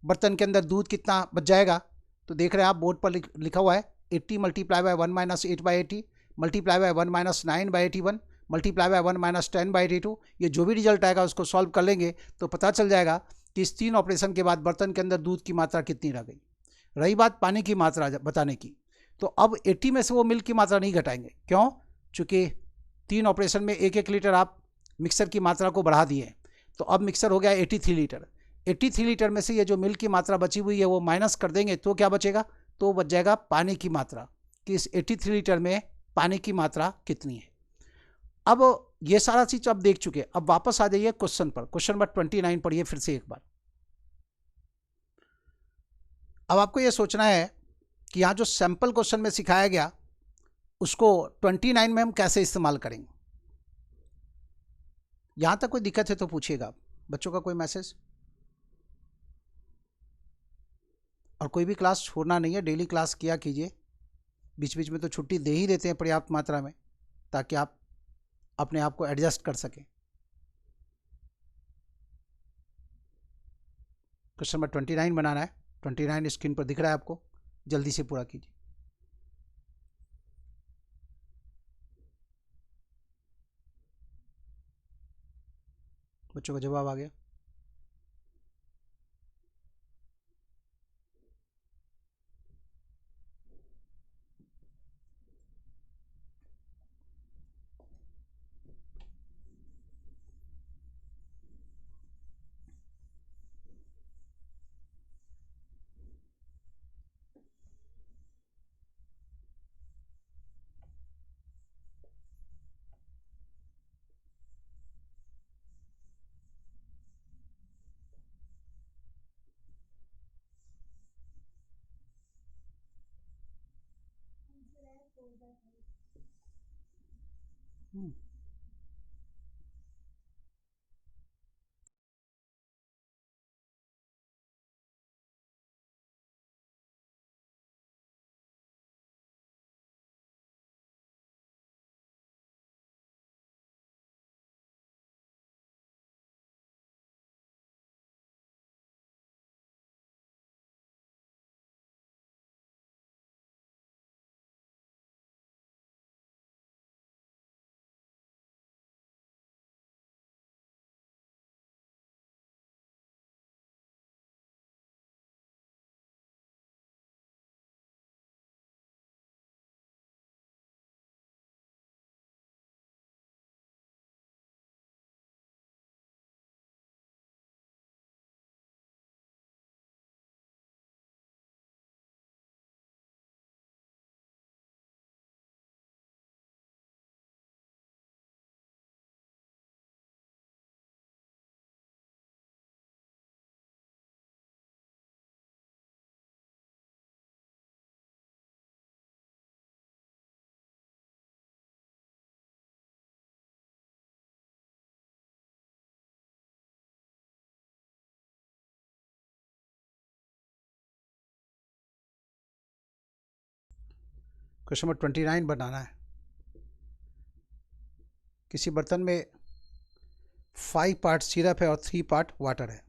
[SPEAKER 1] बर्तन के अंदर दूध कितना बच जाएगा? तो देख रहे हैं आप बोर्ड पर लिखा हुआ है 80 multiply by 1 minus 8/80 multiply by 1 minus 9/81 multiply by 1 minus 10/82। ये जो भी रिजल्ट आएगा उसको सॉल्व कर लेंगे तो पता चल जाएगा कि इस 3 ऑपरेशन के बाद बर्तन के अंदर दूध की मात्रा कितनी रह गई। रही बात पानी की मात्रा बताने की, तो अब 80 में से वो मिल्क की मात्रा नहीं घटाएंगे। क्यों? चूँकि 3 ऑपरेशन में 1-1 लीटर आप मिक्सर की मात्रा को बढ़ा दिए, तो अब मिक्सर हो गया 83 लीटर। 83 लीटर में से ये जो मिल्क की मात्रा बची हुई है वो माइनस कर देंगे तो क्या बचेगा? तो बच जाएगा पानी की मात्रा, कि इस 83 लीटर में पानी की मात्रा कितनी है। अब ये सारा चीज आप देख चुके, अब वापस आ जाइए क्वेश्चन पर। क्वेश्चन नंबर 29 पढ़िए फिर से एक बार। अब आपको ये सोचना है कि यहाँ जो सैम्पल क्वेश्चन में सिखाया गया उसको 29 में हम कैसे इस्तेमाल करेंगे। यहाँ तक कोई दिक्कत है तो पूछिएगा। बच्चों का कोई मैसेज? और कोई भी क्लास छोड़ना नहीं है, डेली क्लास किया कीजिए। बीच बीच में तो छुट्टी दे ही देते हैं पर्याप्त मात्रा में, ताकि आप अपने आप को एडजस्ट कर सकें। क्वेश्चन नंबर 29 बनाना है। 29 स्क्रीन पर दिख रहा है आपको, जल्दी से पूरा कीजिए। बच्चों का जवाब आ गया? क्वेश्चन नंबर 29 बनाना है। किसी बर्तन में 5 पार्ट सिरप है और 3 पार्ट वाटर है।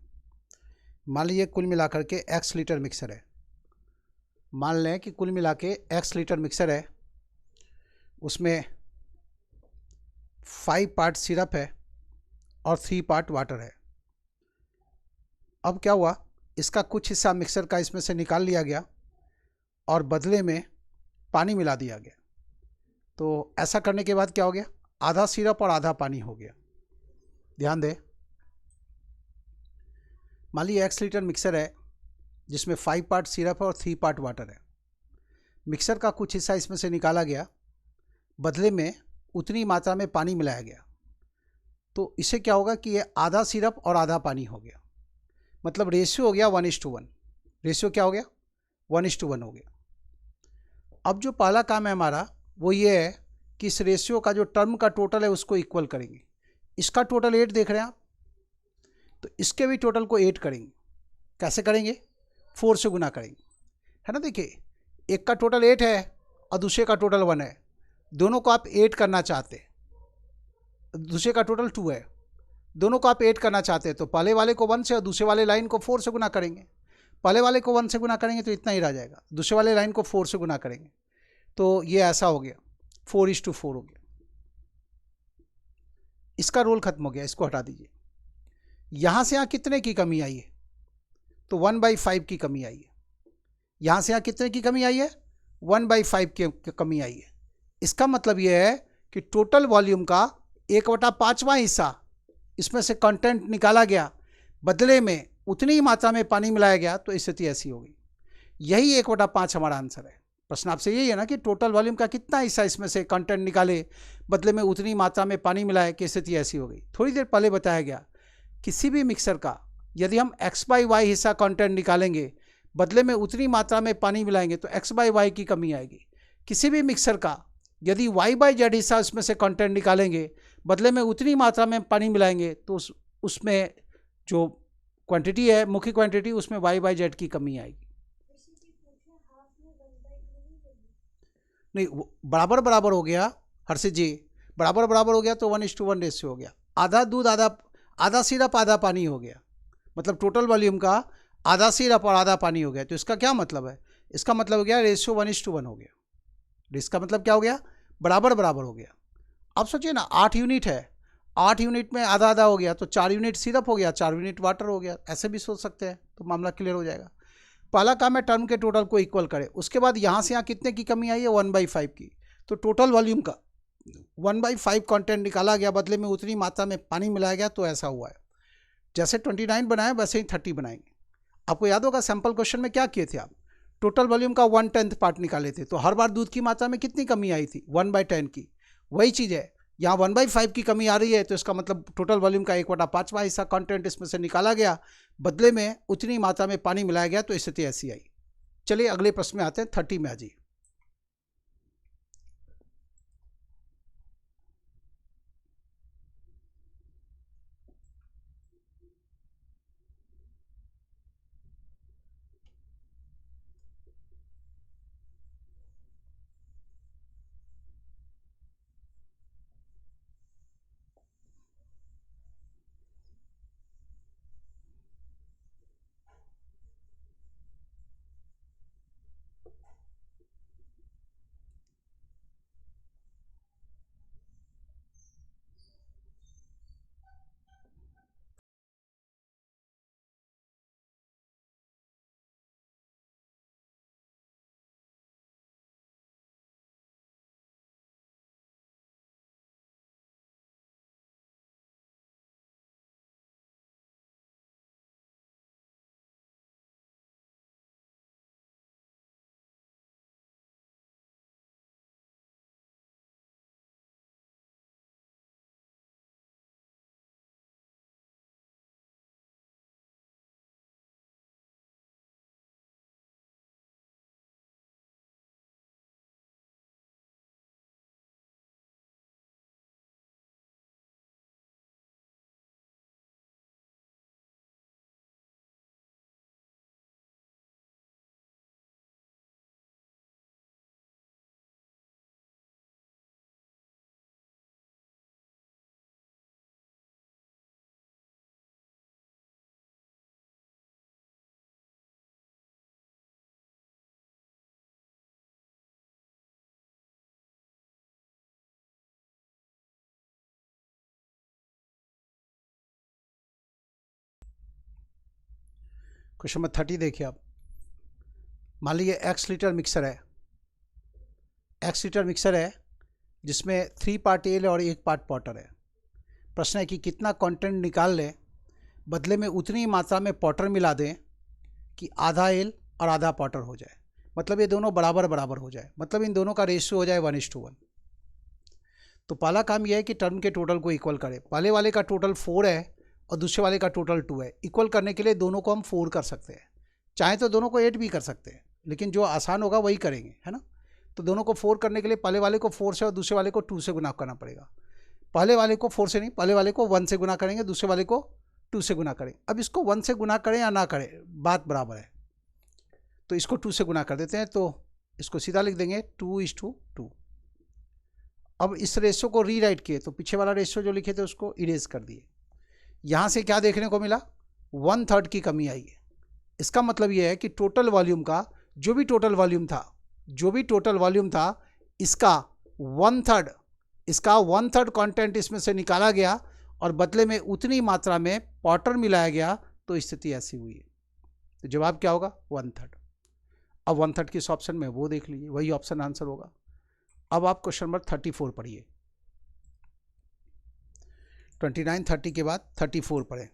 [SPEAKER 1] मान लीजिए कुल मिलाकर के x लीटर मिक्सर है। मान लें कि कुल मिला के x लीटर मिक्सर है, उसमें 5 पार्ट सिरप है और 3 पार्ट वाटर है। अब क्या हुआ, इसका कुछ हिस्सा मिक्सर का इसमें से निकाल लिया गया और बदले में पानी मिला दिया गया। तो ऐसा करने के बाद क्या हो गया, आधा सिरप और आधा पानी हो गया। ध्यान दें, मान लीजिए x लीटर मिक्सर है जिसमें 5 पार्ट सिरप है और 3 पार्ट वाटर है। मिक्सर का कुछ हिस्सा इसमें से निकाला गया, बदले में उतनी मात्रा में पानी मिलाया गया। तो इससे क्या होगा कि ये आधा सिरप और आधा पानी हो गया, मतलब रेशियो हो गया 1:1। रेशियो क्या हो गया, 1:1 हो गया। अब जो पहला काम है हमारा वो ये है कि इस रेशियो का जो टर्म का टोटल है उसको इक्वल करेंगे। इसका टोटल 8 देख रहे हैं आप, तो इसके भी टोटल को 8 करेंगे। कैसे करेंगे, 4 से गुना करेंगे, है ना। देखिए, एक का टोटल 8 है और दूसरे का टोटल 1 है। दोनों को आप 8 करना चाहते हैं, दूसरे का टोटल 2 है, दोनों को आप 8 करना चाहते हैं तो पहले वाले को 1 से और दूसरे वाले लाइन को 4 से गुना करेंगे। पहले वाले को 1 से गुना करेंगे तो इतना ही रह जाएगा, दूसरे वाले लाइन को 4 से गुना करेंगे तो ये ऐसा हो गया, 4:4 हो गया। इसका रोल खत्म हो गया, इसको हटा दीजिए। यहाँ से यहाँ कितने की कमी आई है, तो 1/5 की कमी आई है। यहाँ से यहाँ कितने की कमी आई है, 1/5 की कमी आई है। इसका मतलब ये है कि टोटल वॉल्यूम का 1/5वां हिस्सा इसमें से कंटेंट निकाला गया, बदले में उतनी ही मात्रा में पानी मिलाया गया, तो स्थिति ऐसी हो गई। यही 1/5 हमारा आंसर है। प्रश्न आपसे यही है ना कि टोटल वॉल्यूम का कितना हिस्सा इसमें से कंटेंट निकाले, बदले में उतनी मात्रा में पानी मिलाए कि स्थिति ऐसी हो गई। थोड़ी देर पहले बताया गया, किसी भी मिक्सर का यदि हम x/y हिस्सा कंटेंट निकालेंगे, बदले में उतनी मात्रा में पानी मिलाएंगे तो x बाई वाई की कमी आएगी। किसी भी मिक्सर का यदि y बाई जेड हिस्सा उसमें से कंटेंट निकालेंगे, बदले में उतनी मात्रा में पानी मिलाएंगे तो उसमें जो क्वांटिटी है, मुख्य क्वांटिटी, उसमें y बाई जेड की कमी आएगी। नहीं, बराबर बराबर हो गया हर्षित जी, बराबर बराबर हो गया तो 1:1 रेशियो हो गया। आधा दूध आधा सिरप आधा पानी हो गया, मतलब टोटल वॉल्यूम का आधा सिरप और आधा पानी हो गया। तो इसका क्या मतलब है? इसका मतलब हो गया रेशियो 1:1 हो गया। इसका मतलब क्या हो गया? बराबर बराबर हो गया। अब सोचिए ना, 8 यूनिट है, 8 यूनिट में आधा आधा हो गया तो 4 यूनिट सिरप हो गया, 4 यूनिट वाटर हो गया। ऐसे भी सोच सकते हैं तो मामला क्लियर हो जाएगा। पहला काम है टर्म के टोटल को इक्वल करें। उसके बाद यहाँ से यहाँ कितने की कमी आई है? 1/5 की। तो टोटल वॉल्यूम का 1/5 कंटेंट निकाला गया, बदले में उतनी मात्रा में पानी मिलाया गया, तो ऐसा हुआ है। जैसे 29 बनाए वैसे ही 30 बनाएंगे। आपको याद होगा सैम्पल क्वेश्चन में क्या किए थे आप? टोटल वॉल्यूम का 1/10 पार्ट निकाले थे, तो हर बार दूध की मात्रा में कितनी कमी आई थी? 1/10 की। वही चीज़ है, यहाँ 1/5 की कमी आ रही है, तो इसका मतलब टोटल वॉल्यूम का 1/5वां हिस्सा कंटेंट इसमें से निकाला गया, बदले में उतनी मात्रा में पानी मिलाया गया, तो स्थिति ऐसी आई। चलिए अगले प्रश्न में आते हैं, 30 में आ जाइए। क्वेश्चन नंबर 30 देखिए आप। मान लीजिए x लीटर मिक्सर है, x लीटर मिक्सर है जिसमें 3 पार्ट एल और 1 पार्ट वाटर है। प्रश्न है कि कितना कंटेंट निकाल लें, बदले में उतनी मात्रा में पाउडर मिला दें कि आधा एल और आधा पाउडर हो जाए, मतलब ये दोनों बराबर बराबर हो जाए, मतलब इन दोनों का रेशियो हो जाए 1:1। तो पहला काम यह है कि टर्म के टोटल को इक्वल करें। पहले वाले का टोटल 4 है और दूसरे वाले का टोटल 2 है। इक्वल करने के लिए दोनों को हम 4 कर सकते हैं, चाहे तो दोनों को 8 भी कर सकते हैं, लेकिन जो आसान होगा वही करेंगे, है ना। तो दोनों को 4 करने के लिए पहले वाले को 4 से और दूसरे वाले को 2 से गुना करना पड़ेगा। पहले वाले को 4 से नहीं, पहले वाले को 1 से गुना करेंगे, दूसरे वाले को 2 से गुना करें। अब इसको 1 से गुना करें या ना करें, बात बराबर है। तो इसको 2 से गुना कर देते हैं, तो इसको सीधा लिख देंगे 2:2। अब इस रेशो को रीराइट किए तो पीछे वाला रेशो जो लिखे थे उसको इरेज कर दिए। यहाँ से क्या देखने को मिला? 1/3 की कमी आई है। इसका मतलब ये है कि टोटल वॉल्यूम का जो भी टोटल वॉल्यूम था इसका 1/3 कंटेंट इसमें से निकाला गया और बदले में उतनी मात्रा में वाटर मिलाया गया, तो स्थिति ऐसी हुई है। तो जवाब क्या होगा? 1/3। अब 1/3 किस ऑप्शन में वो देख लीजिए, वही ऑप्शन आंसर होगा। अब आप क्वेश्चन नंबर 34 पढ़िए। 29 30 के बाद 34 पढ़ें।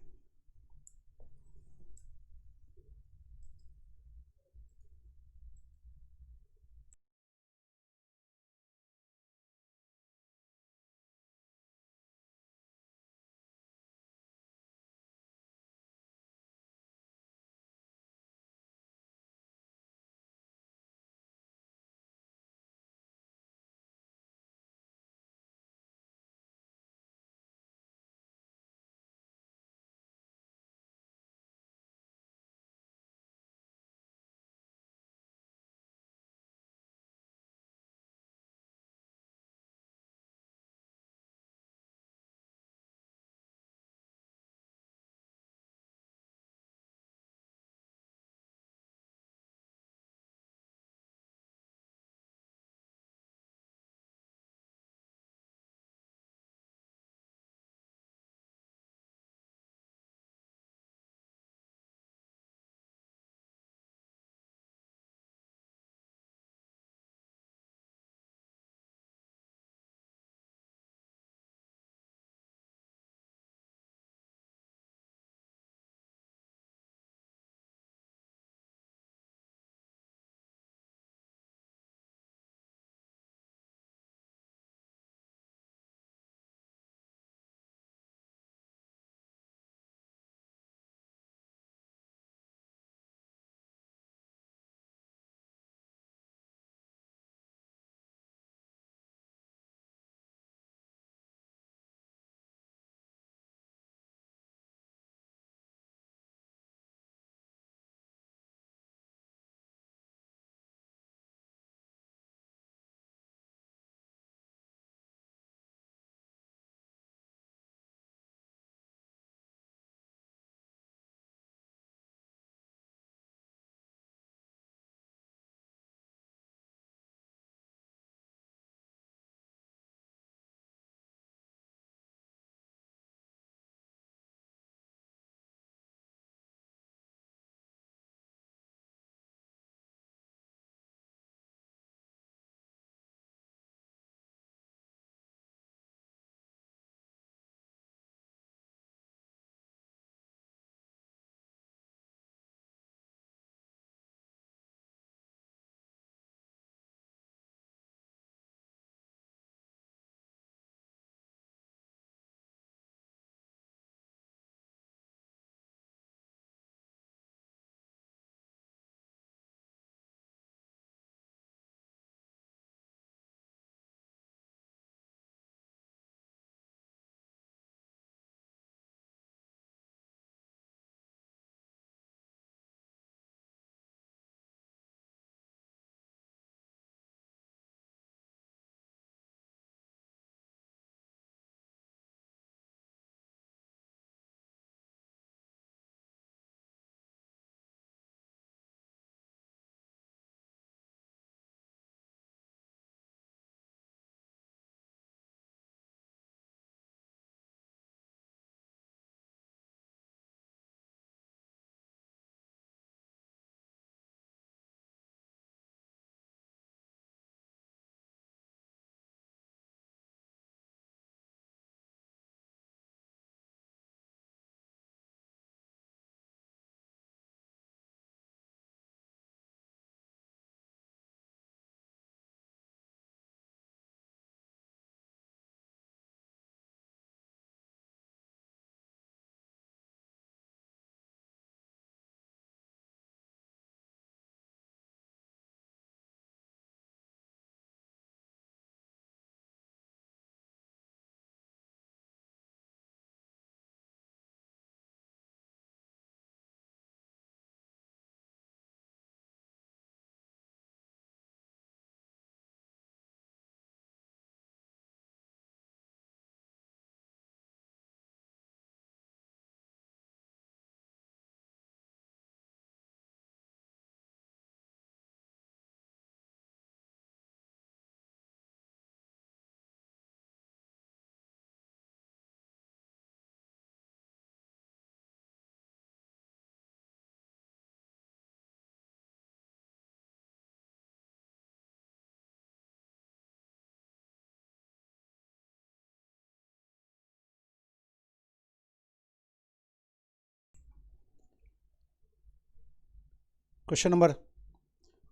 [SPEAKER 1] क्वेश्चन नंबर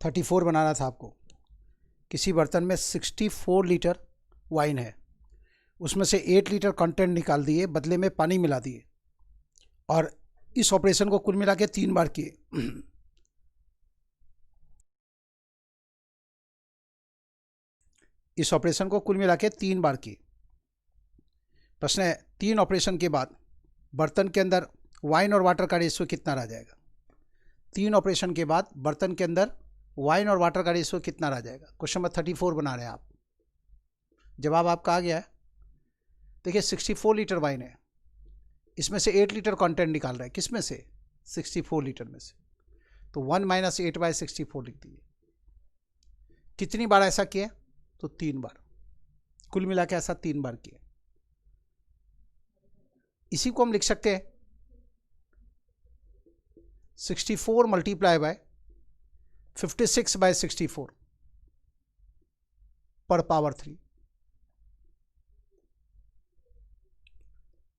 [SPEAKER 1] 34 बनाना था आपको। किसी बर्तन में 64 लीटर वाइन है, उसमें से 8 लीटर कंटेंट निकाल दिए, बदले में पानी मिला दिए, और इस ऑपरेशन को कुल मिला के 3 बार किए। इस ऑपरेशन को कुल मिला के 3 बार किए। प्रश्न है 3 ऑपरेशन के बाद बर्तन के अंदर वाइन और वाटर का रेशियो कितना रह जाएगा। 3 ऑपरेशन के बाद बर्तन के अंदर वाइन और वाटर का रेशियो कितना रह जाएगा। क्वेश्चन नंबर 34 बना रहे हैं आप। जवाब आपका आ गया है। देखिए 64 लीटर वाइन है, इसमें से 8 लीटर कंटेंट निकाल रहा है, किस में से, 64 लीटर में से। तो 1 - 8/64 लिख दीजिए। कितनी बार ऐसा किया, तो 3 बार, कुल मिला के ऐसा 3 बार किया। इसी को हम लिख सकते हैं 64 मल्टीप्लाई बाय 56/64 पर पावर 3।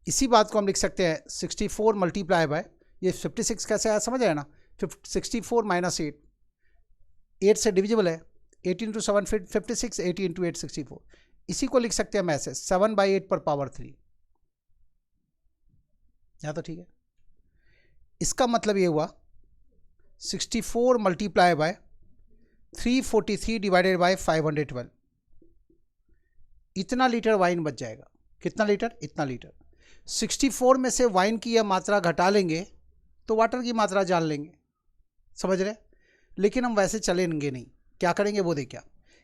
[SPEAKER 1] इसी बात को हम लिख सकते हैं 64 मल्टीप्लाई बाय, ये 56 कैसे आया समझ आया ना, 64 - 8, 8 से डिविजिबल है, 8 × 7 56, 80 × 8 64। इसी को लिख सकते हैं हम ऐसे 7/8 पर पावर 3। यहाँ तो ठीक है। इसका मतलब ये हुआ 64 मल्टीप्लाई बाय 343 डिवाइडेड बाय 512, इतना लीटर वाइन बच जाएगा। कितना लीटर, इतना लीटर। 64 में से वाइन की यह मात्रा घटा लेंगे तो वाटर की मात्रा जान लेंगे, समझ रहे। लेकिन हम वैसे चलेंगे नहीं, क्या करेंगे वो देखिए।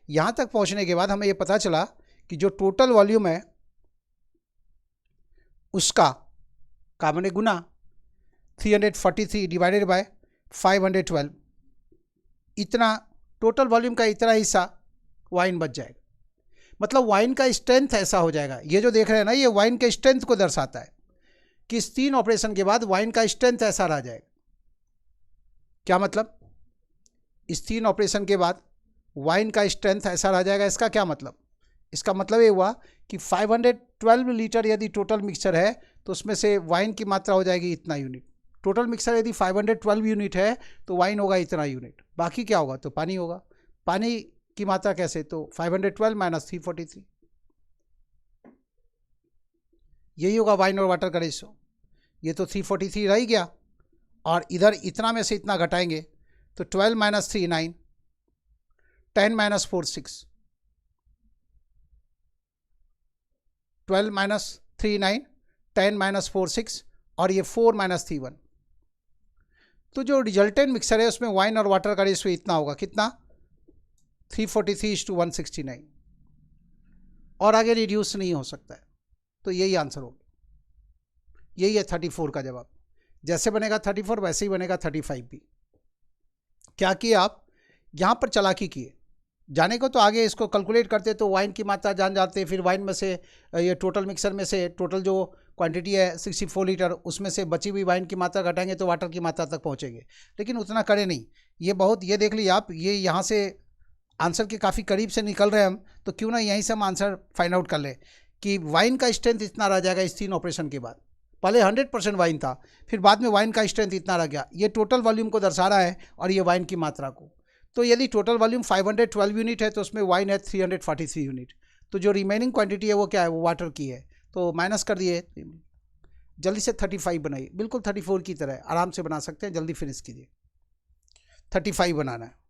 [SPEAKER 1] यहाँ तक पहुँचने के बाद हमें ये पता चला कि जो टोटल वॉल्यूम है उसका का मैंने गुना 343 डिवाइडेड बाय 512, इतना टोटल वॉल्यूम का इतना हिस्सा वाइन बच जाएगा। मतलब वाइन का स्ट्रेंथ ऐसा हो जाएगा। ये जो देख रहे हैं ना, ये वाइन के स्ट्रेंथ को दर्शाता है कि इस 3 ऑपरेशन के बाद वाइन का स्ट्रेंथ ऐसा रह जाएगा। क्या मतलब, इस 3 ऑपरेशन के बाद वाइन का स्ट्रेंथ ऐसा रह जाएगा। इसका क्या मतलब, इसका मतलब ये हुआ कि 512 लीटर यदि टोटल मिक्सचर है तो उसमें से वाइन की मात्रा हो जाएगी इतना यूनिट। टोटल मिक्सचर यदि 512 यूनिट है तो वाइन होगा इतना यूनिट, बाकी क्या होगा, तो पानी होगा। पानी की मात्रा कैसे, तो 512 - 343, यही होगा वाइन और वाटर का रेशियो। ये तो 343 रह ही गया, और इधर इतना में से इतना घटाएंगे तो 12 - 3 9, 10 - 4 6, 12 - 3 9, 10 - 4 6, और ये 4 - 3 1। तो जो रिजल्टेंट मिक्सर है उसमें वाइन और वाटर का रेशियो इतना होगा, कितना, 343:169, और आगे रिड्यूस नहीं हो सकता है। तो यही आंसर होगा, यही है 34 का जवाब। जैसे बनेगा 34 वैसे ही बनेगा 35 भी। क्या किए आप, यहाँ पर चालाकी किए, जाने को तो आगे इसको कैलकुलेट करते तो वाइन की मात्रा जान जाते, फिर वाइन में से ये टोटल मिक्सर में से टोटल जो क्वांटिटी है 64 लीटर, उसमें से बची हुई वाइन की मात्रा घटाएंगे तो वाटर की मात्रा तक पहुँचेंगे। लेकिन उतना करें नहीं, ये बहुत, ये देख लीजिए आप, ये यहाँ से आंसर के काफ़ी करीब से निकल रहे हैं हम, तो क्यों ना यहीं से हम आंसर फाइंड आउट कर लें कि वाइन का स्ट्रेंथ इतना रह जाएगा इस 3 ऑपरेशन के बाद। पहले 100% वाइन था, फिर बाद में वाइन का स्ट्रेंथ इतना रह गया। ये टोटल वॉल्यूम को दर्शा रहा है और ये वाइन की मात्रा को। तो यदि टोटल वॉल्यूम 512 यूनिट है तो उसमें वाइन है 343 यूनिट, तो जो रिमेनिंग क्वांटिटी है वो क्या है, वो वाटर की है, तो माइनस कर दिए। जल्दी से 35 बनाइए, बिल्कुल 34 की तरह आराम से बना सकते हैं, जल्दी फिनिश कीजिए। 35 बनाना है।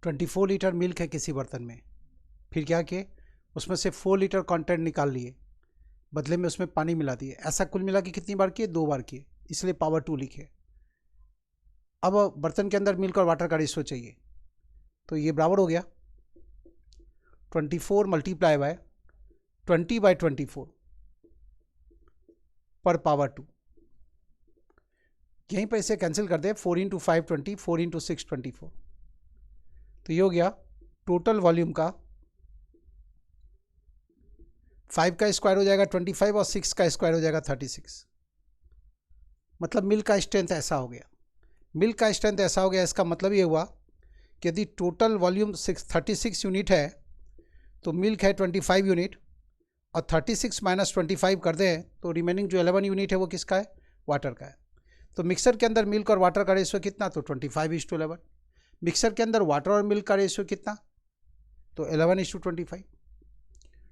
[SPEAKER 1] 24 लीटर मिल्क है किसी बर्तन में, फिर क्या किए, उसमें से 4 लीटर कंटेंट निकाल लिए, बदले में उसमें पानी मिला दिए। ऐसा कुल मिला के कितनी बार किए, 2 बार किए, इसलिए पावर 2 लिखे। अब बर्तन के अंदर मिल्क और वाटर का रेशियो चाहिए, तो ये बराबर हो गया 24 मल्टीप्लाई बाय 20/24 पर पावर 2। यहीं पर इसे कैंसिल कर दे, 4 × 5 20, 4 × 6 24, तो ये हो गया टोटल वॉल्यूम का 5 का स्क्वायर हो जाएगा 25 और 6 का स्क्वायर हो जाएगा 36। मतलब मिल्क का स्ट्रेंथ ऐसा हो गया। मिल्क का स्ट्रेंथ ऐसा हो गया, इसका मतलब ये हुआ कि यदि टोटल वॉल्यूम 36 यूनिट है तो मिल्क है 25 यूनिट, और 36 - 25 कर दें तो रिमेनिंग जो 11 यूनिट है वो किसका है, वाटर का है। तो मिक्सर के अंदर मिल्क और वाटर का रेशियो कितना, तो 25:11। मिक्सर के अंदर वाटर और मिल्क का रेशियो कितना, तो 11:25।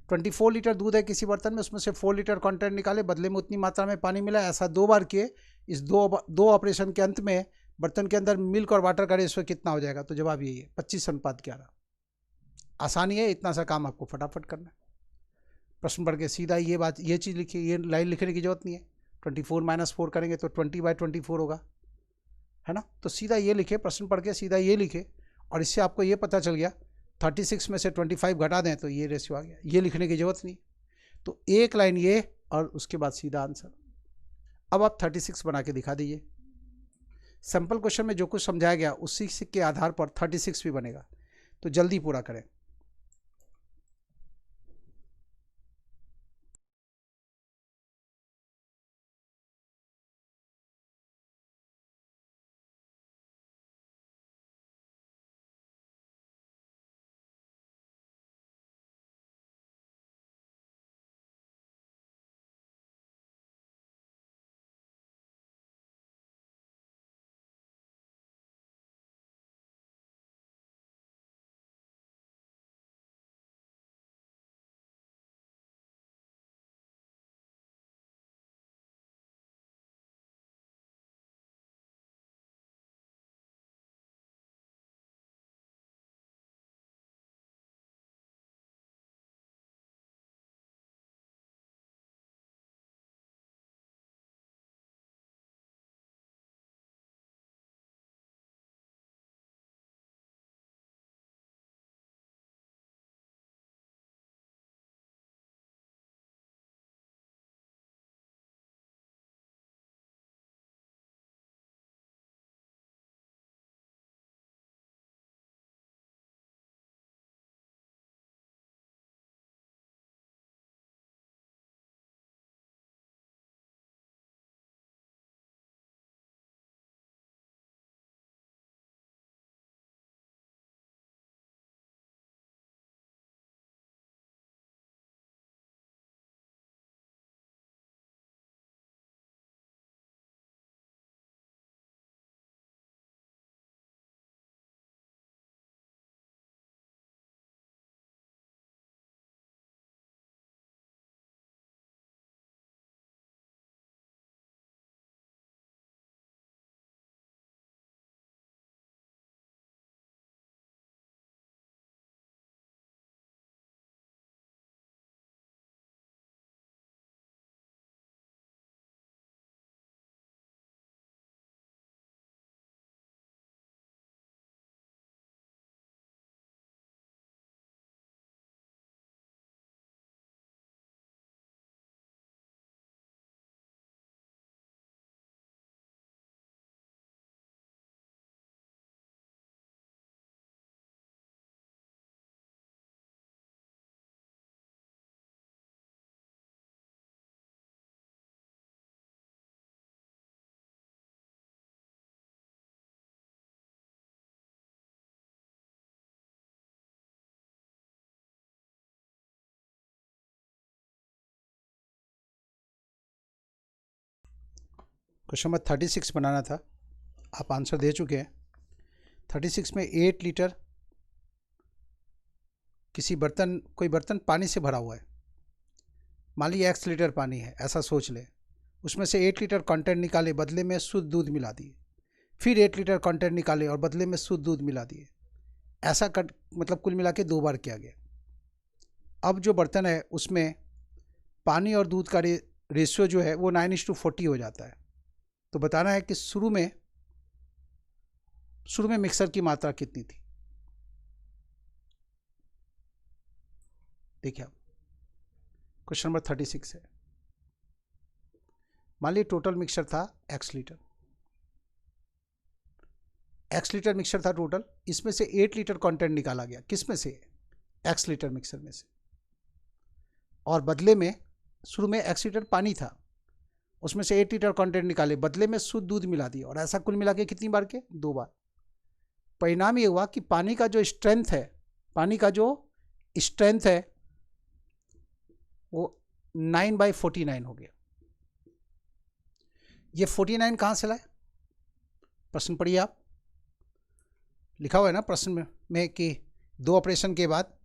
[SPEAKER 1] 24 लीटर दूध है किसी बर्तन में, उसमें से 4 लीटर कंटेंट निकाले, बदले में उतनी मात्रा में पानी मिला, ऐसा 2 बार किए। इस दो ऑपरेशन के अंत में बर्तन के अंदर मिल्क और वाटर का रेशियो कितना हो जाएगा, तो जवाब यही है 25:11। आसानी है, इतना सा काम आपको फटाफट करना है। प्रश्न पढ़ के सीधा ये चीज़ लिखिए, ये लाइन लिखने की जरूरत नहीं है। 24 - 4 करेंगे तो 20/24 होगा, है ना। तो सीधा ये लिखे, प्रश्न पढ़ के सीधा ये लिखे, और इससे आपको ये पता चल गया 36 में से 25 घटा दें तो ये रेशियो आ गया। ये लिखने की जरूरत नहीं, तो एक लाइन ये और उसके बाद सीधा आंसर। अब आप 36 बना के दिखा दीजिए। सिंपल क्वेश्चन में जो कुछ समझाया गया उसी के आधार पर 36 भी बनेगा, तो जल्दी पूरा करें। क्वेश्चन नंबर 36 बनाना था, आप आंसर दे चुके हैं। 36 में 8 लीटर कोई बर्तन पानी से भरा हुआ है, मान लीजिए x लीटर पानी है, ऐसा सोच ले। उसमें से 8 लीटर कंटेंट निकाले, बदले में शुद्ध दूध मिला दिए। फिर 8 लीटर कंटेंट निकाले और बदले में शुद्ध दूध मिला दिए। ऐसा कट मतलब कुल मिला के 2 बार किया गया। अब जो बर्तन है उसमें पानी और दूध का रेशियो जो है वो 9:40 हो जाता है। तो बताना है कि शुरू में मिक्सर की मात्रा कितनी थी। देखिए अब क्वेश्चन नंबर 36 है। मान लीजिए टोटल मिक्सर था x लीटर, मिक्सर था टोटल, इसमें से 8 लीटर कंटेंट निकाला गया। किस में से? x लीटर मिक्सर में से। और बदले में शुरू में x लीटर पानी था, उसमें से 8 लीटर कंटेंट निकाले, बदले में शुद्ध दूध मिला दिया। और ऐसा कुल मिला के कितनी बार के? 2 बार। परिणाम ये हुआ कि पानी का जो स्ट्रेंथ है वो 9/49 हो गया। ये 49 कहाँ से लाए? प्रश्न पढ़िए आप, लिखा हुआ है ना प्रश्न में कि 2 ऑपरेशन के बाद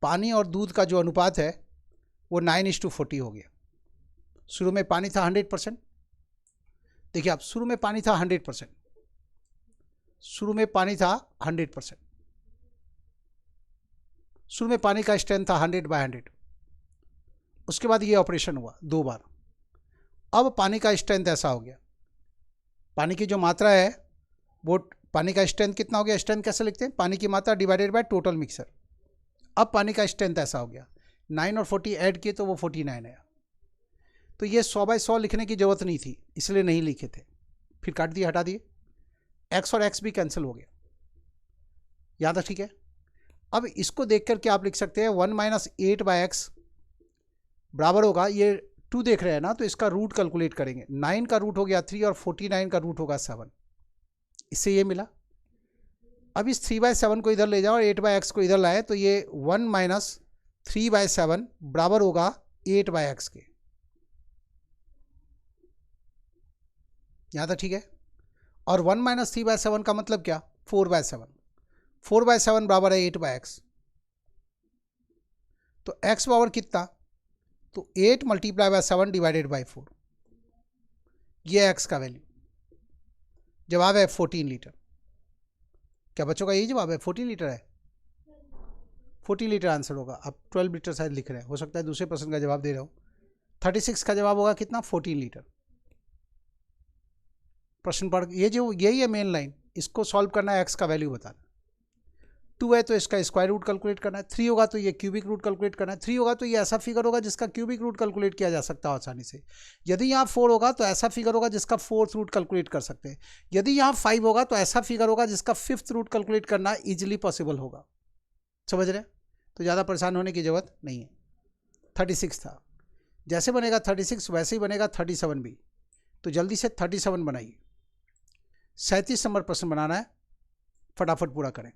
[SPEAKER 1] पानी और दूध का जो अनुपात है वो 9:40 हो गया। शुरू में पानी था 100%। देखिए आप, शुरू में पानी था 100%, शुरू में पानी था 100%, शुरू में पानी का स्ट्रेंथ था 100/100। उसके बाद ये ऑपरेशन हुआ 2 बार। अब पानी का स्ट्रेंथ ऐसा हो गया, पानी की जो मात्रा है वो, पानी का स्ट्रेंथ कितना हो गया? स्ट्रेंथ कैसे लिखते हैं? पानी की मात्रा डिवाइडेड बाय टोटल मिक्सर। अब पानी का स्ट्रेंथ ऐसा हो गया, 9 और 40 ऐड किए तो वो 49 है। तो ये 100/100 लिखने की जरूरत नहीं थी, इसलिए नहीं लिखे थे, फिर काट दिए, हटा दिए। एक्स और एक्स भी कैंसिल हो गया। यहाँ तक ठीक है? अब इसको देख करके आप लिख सकते हैं 1 - 8/x बराबर होगा, ये 2 देख रहे हैं ना, तो इसका रूट कैलकुलेट करेंगे। 9 का रूट हो गया 3 और 49 का रूट होगा 7। इससे ये मिला। अब इस 3/7 को इधर ले जाओ और 8/x को इधर लाए, तो ये 1 - 3/7 बराबर होगा 8/x के। यहाँ तक ठीक है? और 1 - 3/7 का मतलब क्या? 4/7। 4/7 बराबर है 8/x। तो x बराबर कितना? तो 8 × 7 डिवाइडेड बाई 4, ये x का वैल्यू। जवाब है 14 लीटर। क्या बच्चों का यही जवाब है? 14 लीटर है। 14 लीटर आंसर होगा। आप 12 लीटर शायद लिख रहे हैं, हो सकता है दूसरे प्रश्न का जवाब दे रहे हो। 36 का जवाब होगा कितना? 14 लीटर। प्रश्न पढ़, ये जो यही है मेन लाइन, इसको सॉल्व करना है, एक्स का वैल्यू बताना। 2 है तो इसका स्क्वायर रूट कैलकुलेट करना है, 3 होगा तो ये क्यूबिक रूट कैलकुलेट करना है, 3 होगा तो ये ऐसा फिगर होगा जिसका क्यूबिक रूट कैलकुलेट किया जा सकता है आसानी से। यदि यहाँ 4 होगा तो ऐसा फिगर होगा जिसका 4th रूट कैलकुलेट कर सकते हैं। यदि यहाँ 5 होगा तो ऐसा फिगर होगा जिसका 5th रूट कैलकुलेट करना ईजिली पॉसिबल होगा। समझ रहे? तो ज़्यादा परेशान होने की जरूरत नहीं है। 36 था, जैसे बनेगा 36 वैसे ही बनेगा 37 भी। तो जल्दी से 37 बनाइए। 37 नंबर प्रश्न बनाना है, फटाफट पूरा करें।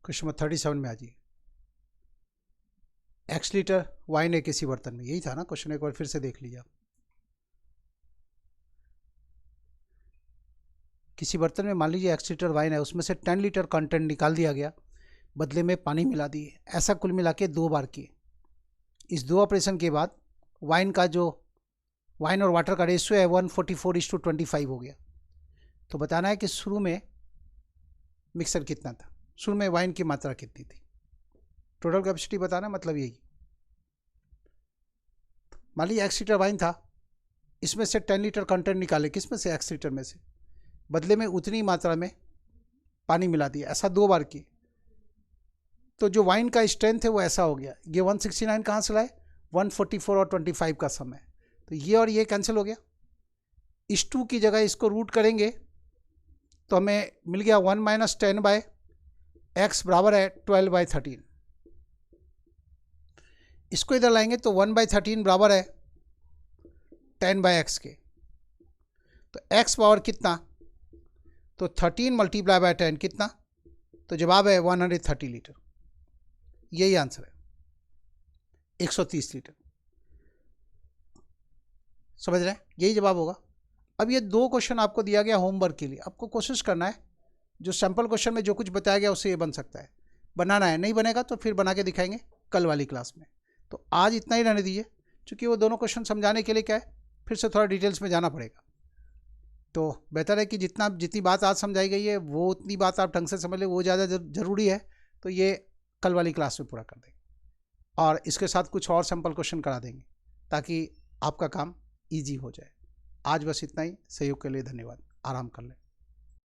[SPEAKER 1] क्वेश्चन नंबर 37 में आ जाइए। x लीटर वाइन है किसी बर्तन में, यही था ना क्वेश्चन, एक बार फिर से देख लीजिए आप। किसी बर्तन में मान लीजिए x लीटर वाइन है, उसमें से 10 लीटर कंटेंट निकाल दिया गया, बदले में पानी मिला दिए। ऐसा कुल मिला के 2 बार किए। इस 2 ऑपरेशन के बाद वाइन और वाटर का रेशियो है 144:25 हो गया। तो बताना है कि शुरू में मिक्सर कितना था, शुरू में वाइन की मात्रा कितनी थी, टोटल कैपेसिटी बताना, मतलब यही। मान लीजिए x लीटर वाइन था, इसमें से 10 लीटर कंटेंट निकाले, किसमें से, x लीटर में से, बदले में उतनी मात्रा में पानी मिला दिया। ऐसा 2 बार किए तो जो वाइन का स्ट्रेंथ है वो ऐसा हो गया। ये 169 कहाँ से लाए, 144 और 25 का सम है, तो ये और ये कैंसिल हो गया। इस 2 की जगह इसको रूट करेंगे तो हमें मिल गया 1 - 10/x बराबर है 12/13। इसको इधर लाएंगे तो 1/13 बराबर है 10/x के। तो x पावर कितना, तो 13 × 10 कितना, तो जवाब है 130 लीटर। यही आंसर है, 130 लीटर। समझ रहे हैं, यही जवाब होगा। अब ये 2 क्वेश्चन आपको दिया गया होमवर्क के लिए, आपको कोशिश करना है जो सैम्पल क्वेश्चन में जो कुछ बताया गया उससे ये बन सकता है, बनाना है। नहीं बनेगा तो फिर बना के दिखाएंगे कल वाली क्लास में। तो आज इतना ही रहने दीजिए, क्योंकि वो दोनों क्वेश्चन समझाने के लिए क्या है, फिर से थोड़ा डिटेल्स में जाना पड़ेगा। तो बेहतर है कि जितनी बात आज समझाई गई है वो उतनी बात आप ढंग से समझ ले, वो ज़्यादा ज़रूरी है। तो ये कल वाली क्लास में पूरा कर देंगे और इसके साथ कुछ और सैम्पल क्वेश्चन करा देंगे ताकि आपका काम ईजी हो जाए। आज बस इतना ही। सहयोग के लिए धन्यवाद। आराम कर लें।